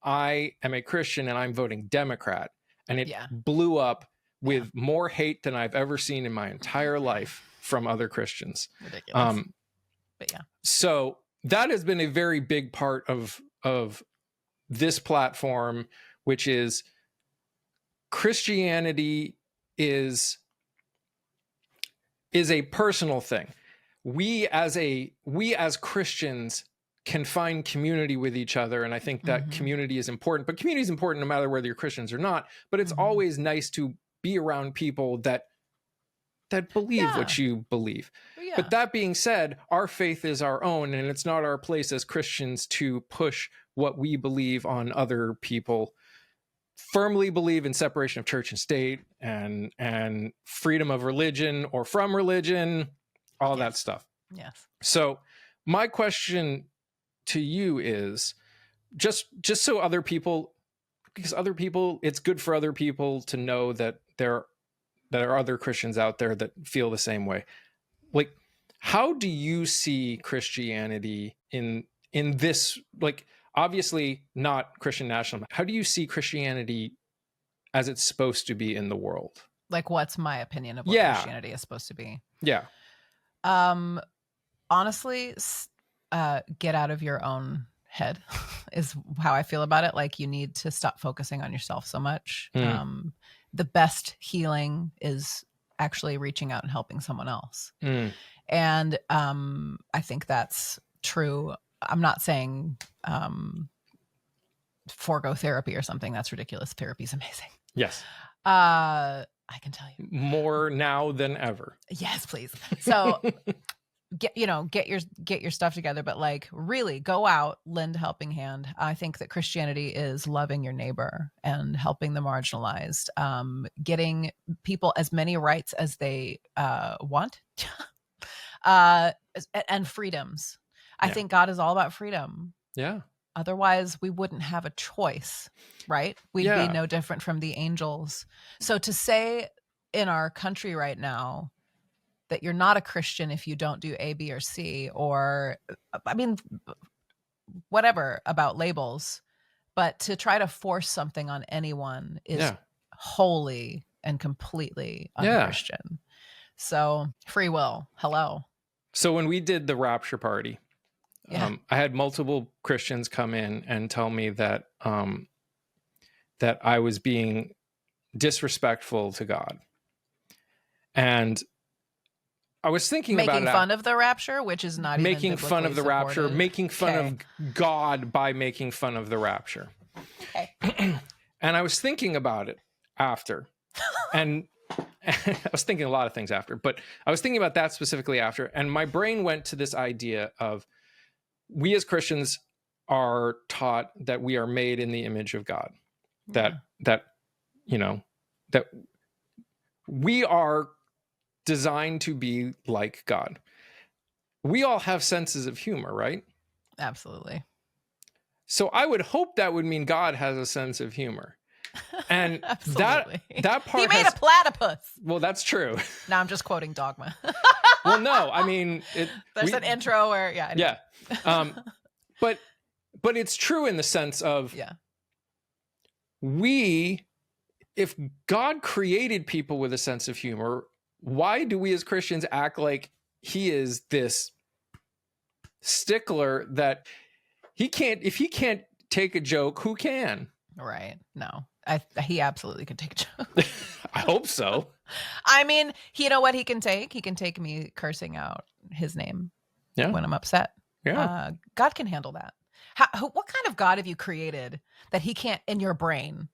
I am a Christian and I'm voting Democrat. And it blew up with more hate than I've ever seen in my entire life from other Christians. Ridiculous. But yeah. So that has been a very big part of this platform, which is Christianity is a personal thing. We as Christians can find community with each other, and I think that community is important. But community is important no matter whether you're Christians or not. But it's always nice to be around people that believe what you believe. Yeah. But that being said, our faith is our own, and it's not our place as Christians to push what we believe on other people. Firmly believe in separation of church and state and freedom of religion or from religion, all that stuff. Yes. So my question to you is just so other people, because other people, it's good for other people to know that there are other Christians out there that feel the same way. Like, how do you see Christianity in this, like, obviously not Christian nationalism. How do you see Christianity as it's supposed to be in the world? Like, what's my opinion of what Christianity is supposed to be? Yeah. Honestly, get out of your own head is how I feel about it. Like, you need to stop focusing on yourself so much. The best healing is actually reaching out and helping someone else. And I think that's true. I'm not saying forego therapy or something. That's ridiculous. Therapy is amazing. Yes. I can tell you more now than ever. Yes, please. So get your stuff together, but like, really go out, lend a helping hand. I think that Christianity is loving your neighbor and helping the marginalized, getting people as many rights as they want, and freedoms. I think God is all about freedom. Yeah. Otherwise, we wouldn't have a choice, right? We'd be no different from the angels. So to say in our country right now that you're not a Christian if you don't do A, B, or C, or, I mean, whatever about labels, but to try to force something on anyone is wholly and completely unchristian. So free will, hello. So when we did the Rapture party, I had multiple Christians come in and tell me that that I was being disrespectful to God. And I was thinking about making fun of the Rapture, which is not making even fun of the Rapture, supported. making fun of God by making fun of the Rapture. Okay. And I was thinking about it after, and I was thinking a lot of things after, but I was thinking about that specifically after, and my brain went to this idea of, we as Christians are taught that we are made in the image of God, that we are designed to be like God. We all have senses of humor, right? Absolutely. So I would hope that would mean God has a sense of humor. And that part, he made a platypus. Well, that's true. Now I'm just quoting Dogma. Well, no, I mean, there's an intro where, anyway. But it's true in the sense of, if God created people with a sense of humor, why do we as Christians act like he is this stickler that if he can't take a joke, who can? Right. No, he absolutely could take a joke. I hope so. I mean, you know what he can take? He can take me cursing out his name when I'm upset. Yeah. God can handle that. What kind of God have you created that he can't, in your brain,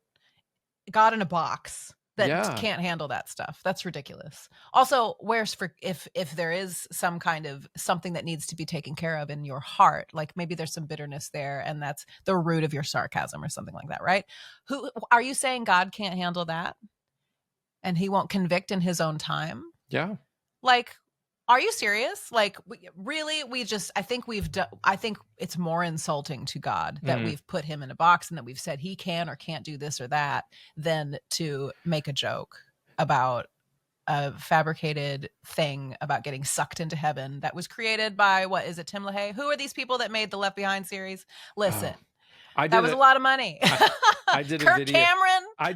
God in a box that can't handle that stuff? That's ridiculous. Also, if there is some kind of something that needs to be taken care of in your heart, like maybe there's some bitterness there and that's the root of your sarcasm or something like that, right? Who are you saying God can't handle that? And he won't convict in his own time? Yeah. Like, are you serious? Like, I think it's more insulting to God that we've put him in a box and that we've said he can or can't do this or that than to make a joke about a fabricated thing about getting sucked into heaven that was created by, what is it, Tim LaHaye? Who are these people that made the Left Behind series? Listen, that was a lot of money. I did a Kirk video. Cameron. I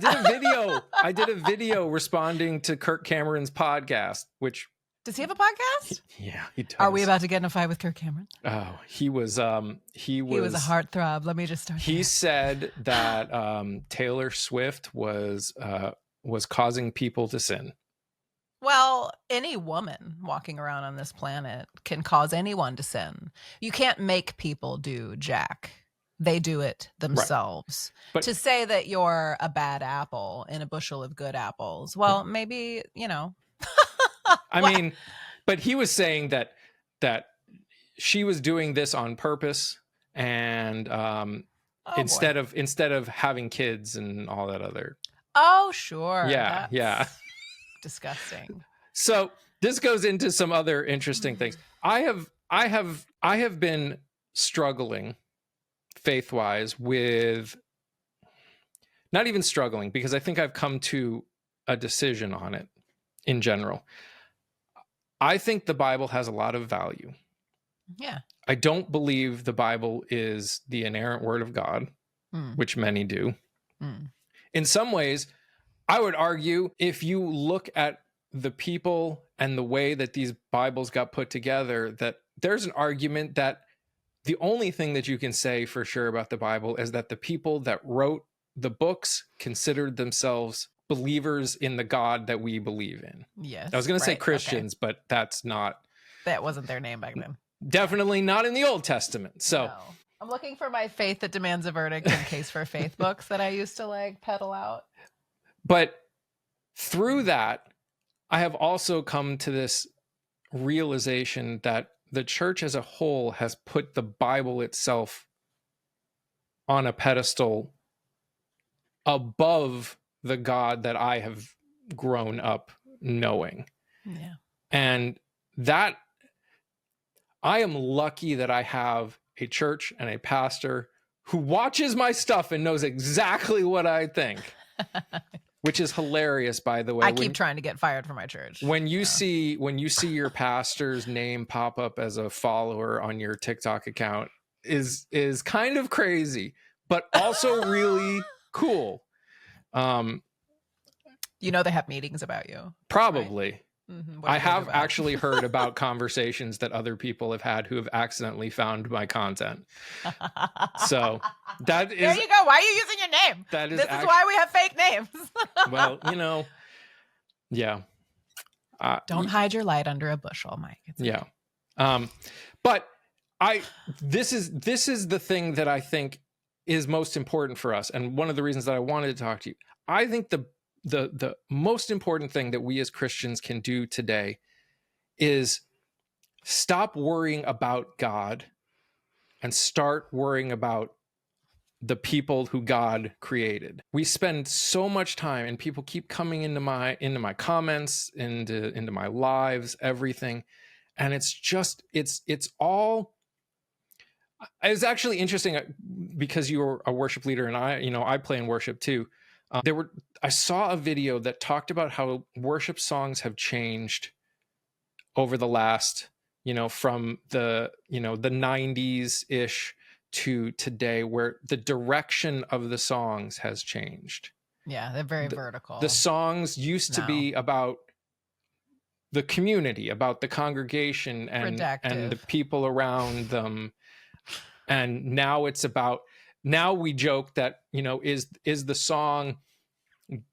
did a video responding to Kirk Cameron's podcast, which... Does he have a podcast? Yeah, he does. Are we about to get in a fight with Kirk Cameron? Oh, he was a heartthrob. Let me just start. He said that Taylor Swift was causing people to sin. Well, any woman walking around on this planet can cause anyone to sin. You can't make people do jack. They do it themselves. Right. But to say that you're a bad apple in a bushel of good apples, well, maybe, you know. I mean, but he was saying that she was doing this on purpose, and instead of having kids and all that other. Oh, sure. Yeah, yeah. Disgusting. So this goes into some other interesting things. I have been struggling faith-wise with, not even struggling, because I think I've come to a decision on it in general. I think the Bible has a lot of value. Yeah. I don't believe the Bible is the inerrant word of God, which many do. In some ways, I would argue, if you look at the people and the way that these Bibles got put together, that there's an argument that the only thing that you can say for sure about the Bible is that the people that wrote the books considered themselves believers in the God that we believe in. Yes. I was going to say Christians, but that wasn't their name back then. Definitely not in the Old Testament. So no. I'm looking for my Faith That Demands a Verdict in Case for Faith books that I used to like peddle out. But through that, I have also come to this realization that the church as a whole has put the Bible itself on a pedestal above the God that I have grown up knowing. Yeah. And that, I am lucky that I have a church and a pastor who watches my stuff and knows exactly what I think, which is hilarious, by the way. I keep trying to get fired from my church. When you see your pastor's name pop up as a follower on your TikTok account is kind of crazy, but also really cool. You know, they have meetings about you. Probably. Right? Mm-hmm. I have actually heard about conversations that other people have had who have accidentally found my content. So that is... There you go. Why are you using your name? This is why we have fake names. Well, you know, yeah. Don't hide your light under a bushel, Mike. Yeah. But this is the thing that I think is most important for us. And one of the reasons that I wanted to talk to you, I think the most important thing that we as Christians can do today is stop worrying about God and start worrying about the people who God created. We spend so much time, and people keep coming into my comments, into my lives, everything. And it's actually interesting because you were a worship leader, and I play in worship too. I saw a video that talked about how worship songs have changed over the last, from the 90s ish to today, where the direction of the songs has changed. Yeah, they're very vertical. The songs used to be about the community, about the congregation and the people around them. And now it's about, now we joke that, is the song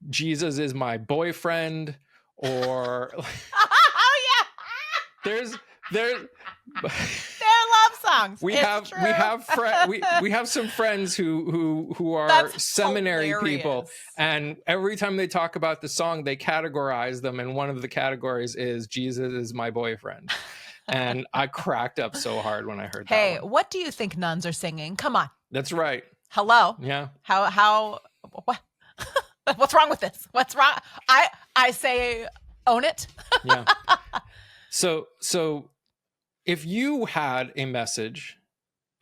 Jesus is my boyfriend, or oh yeah, they're love songs. We have some friends who are That's seminary hilarious. people, and every time they talk about the song, they categorize them, and one of the categories is Jesus is my boyfriend. And I cracked up so hard when I heard that. Hey, what do you think nuns are singing? Come on. That's right. Hello. Yeah. How what? What's wrong with this? What's wrong? I say own it. Yeah. So if you had a message,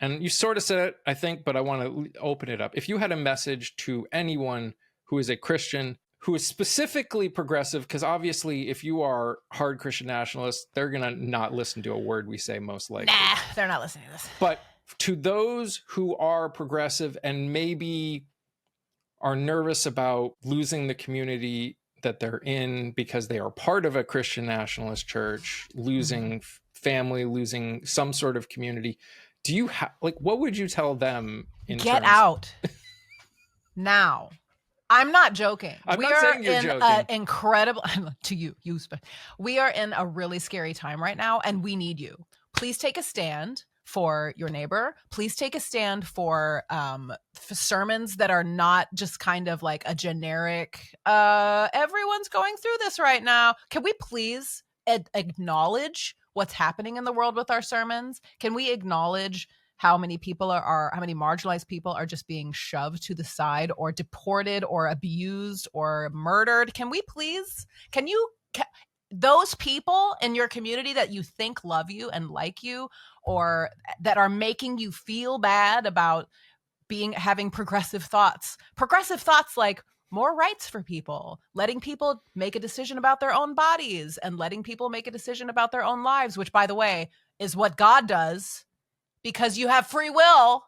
and you sort of said it, I think, but I want to open it up. If you had a message to anyone who is a Christian who is specifically progressive, because obviously if you are hard Christian nationalists, they're going to not listen to a word we say most likely. Nah, they're not listening to this. But to those who are progressive and maybe are nervous about losing the community that they're in because they are part of a Christian nationalist church, losing family, losing some sort of community, do you what would you tell them Get out now? I'm not joking. I'm not saying you're joking. Incredible to you. We are in a really scary time right now, and we need you. Please take a stand for your neighbor. Please take a stand for sermons that are not just kind of like a generic, everyone's going through this right now. Can we please acknowledge what's happening in the world with our sermons? Can we acknowledge how many people how many marginalized people are just being shoved to the side or deported or abused or murdered? Can we please, those people in your community that you think love you and like you, or that are making you feel bad about having progressive thoughts like more rights for people, letting people make a decision about their own bodies and letting people make a decision about their own lives, which, by the way, is what God does because you have free will.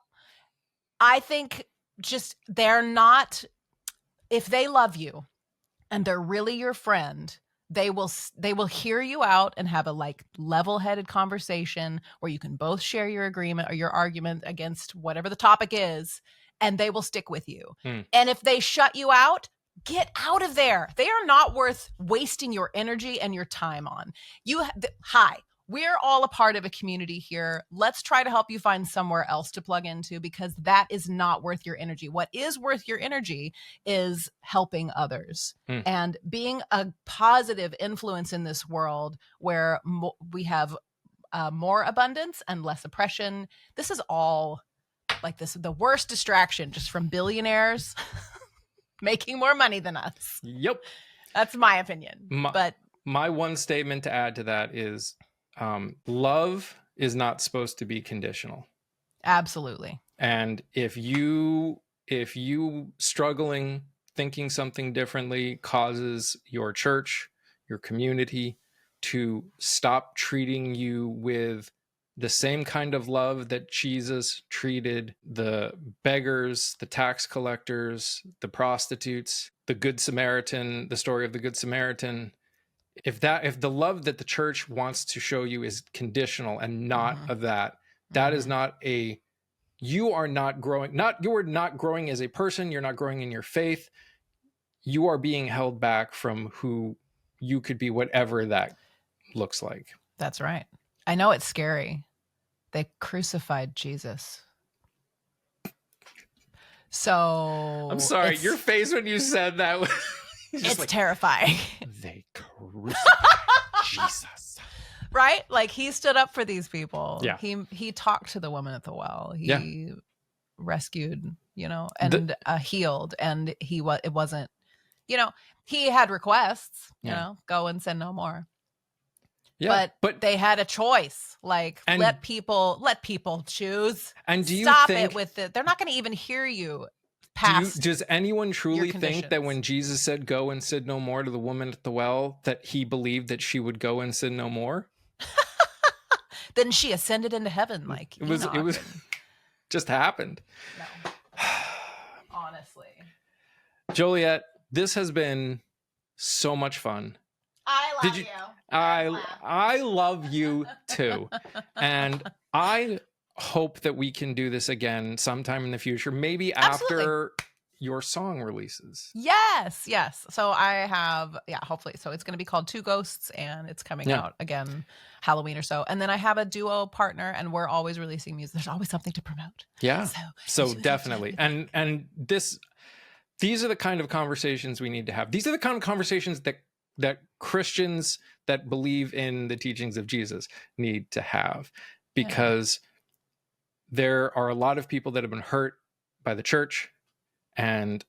I think just they're not, if they love you and they're really your friend, they will hear you out and have a like level-headed conversation where you can both share your agreement or your argument against whatever the topic is, and they will stick with you. And if they shut you out, get out of there. They are not worth wasting your energy and your time on. Hi, we're all a part of a community here. Let's try to help you find somewhere else to plug into, because that is not worth your energy. What is worth your energy is helping others and being a positive influence in this world where we have more abundance and less oppression. This is all like the worst distraction just from billionaires making more money than us. Yep. That's my opinion. But my one statement to add to that is, love is not supposed to be conditional. Absolutely. And if you struggling, thinking something differently causes your church, your community to stop treating you with the same kind of love that Jesus treated the beggars, the tax collectors, the prostitutes, the Good Samaritan, the story of the Good Samaritan, if the love that the church wants to show you is conditional and not of that is not you are not growing as a person. You're not growing in your faith. You are being held back from who you could be, whatever that looks like. That's right. I know it's scary. They crucified Jesus. So I'm sorry, your face when you said that. It's like, terrifying. They crucified Jesus. Right? Like he stood up for these people. Yeah. He talked to the woman at the well. He rescued, and healed. And it wasn't, he had requests, go and sin no more. Yeah, but they had a choice. Like let people choose. And do you stop think, it with it? They're not going to even hear you. Does anyone truly think that when Jesus said go and sin no more to the woman at the well, that he believed that she would go and sin no more? Then she ascended into heaven. Like it was just happened. No. Honestly. Joliet, this has been so much fun. I love you. I love you too. And I hope that we can do this again sometime in the future, maybe after your song releases. Yes. So I have, hopefully. So it's going to be called Two Ghosts, and it's coming out again Halloween or so. And then I have a duo partner, and we're always releasing music. There's always something to promote. Yeah. So definitely. And these are the kind of conversations we need to have. These are the kind of conversations that Christians that believe in the teachings of Jesus need to have, because there are a lot of people that have been hurt by the church, and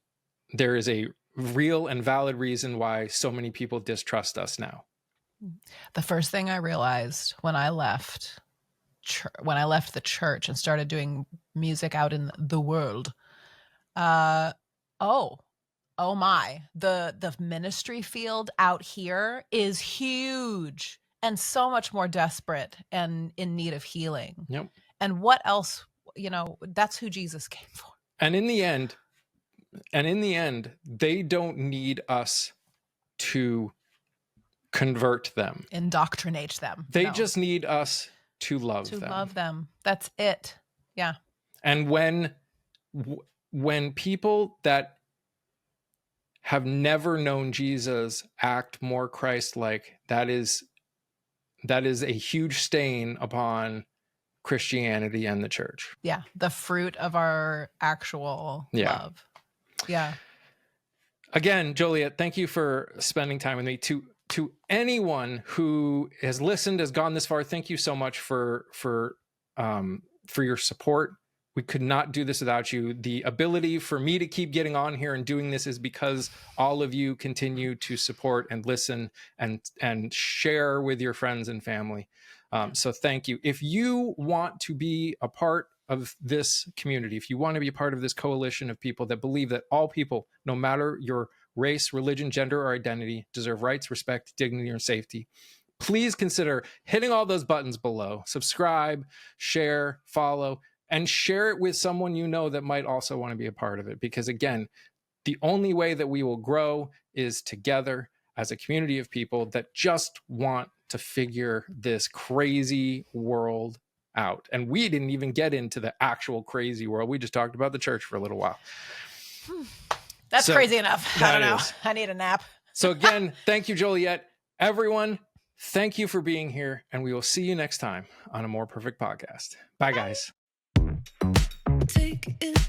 there is a real and valid reason why so many people distrust us now. The first thing I realized when I left the church and started doing music out in the world, oh my, the ministry field out here is huge and so much more desperate and in need of healing. Yep. And what else, that's who Jesus came for. And in the end, they don't need us to convert them, indoctrinate them. They just need us to love them. That's it. Yeah. And when people that have never known Jesus act more Christ-like, that is a huge stain upon Christianity and the church. Yeah. The fruit of our actual love. Yeah. Again, Joliet, thank you for spending time with me. To anyone who has listened, has gone this far, thank you so much for your support. We could not do this without you. The ability for me to keep getting on here and doing this is because all of you continue to support and listen and share with your friends and family. So thank you. If you want to be a part of this community, if you want to be a part of this coalition of people that believe that all people, no matter your race, religion, gender, or identity, deserve rights, respect, dignity, and safety, please consider hitting all those buttons below. Subscribe, share, follow, and share it with someone you know that might also want to be a part of it. Because again, the only way that we will grow is together as a community of people that just want to figure this crazy world out. And we didn't even get into the actual crazy world. We just talked about the church for a little while. That's crazy enough. I don't know. I need a nap. So again, thank you, Joliet. Everyone, thank you for being here. And we will see you next time on a More Perfect Podcast. Bye, guys. Take it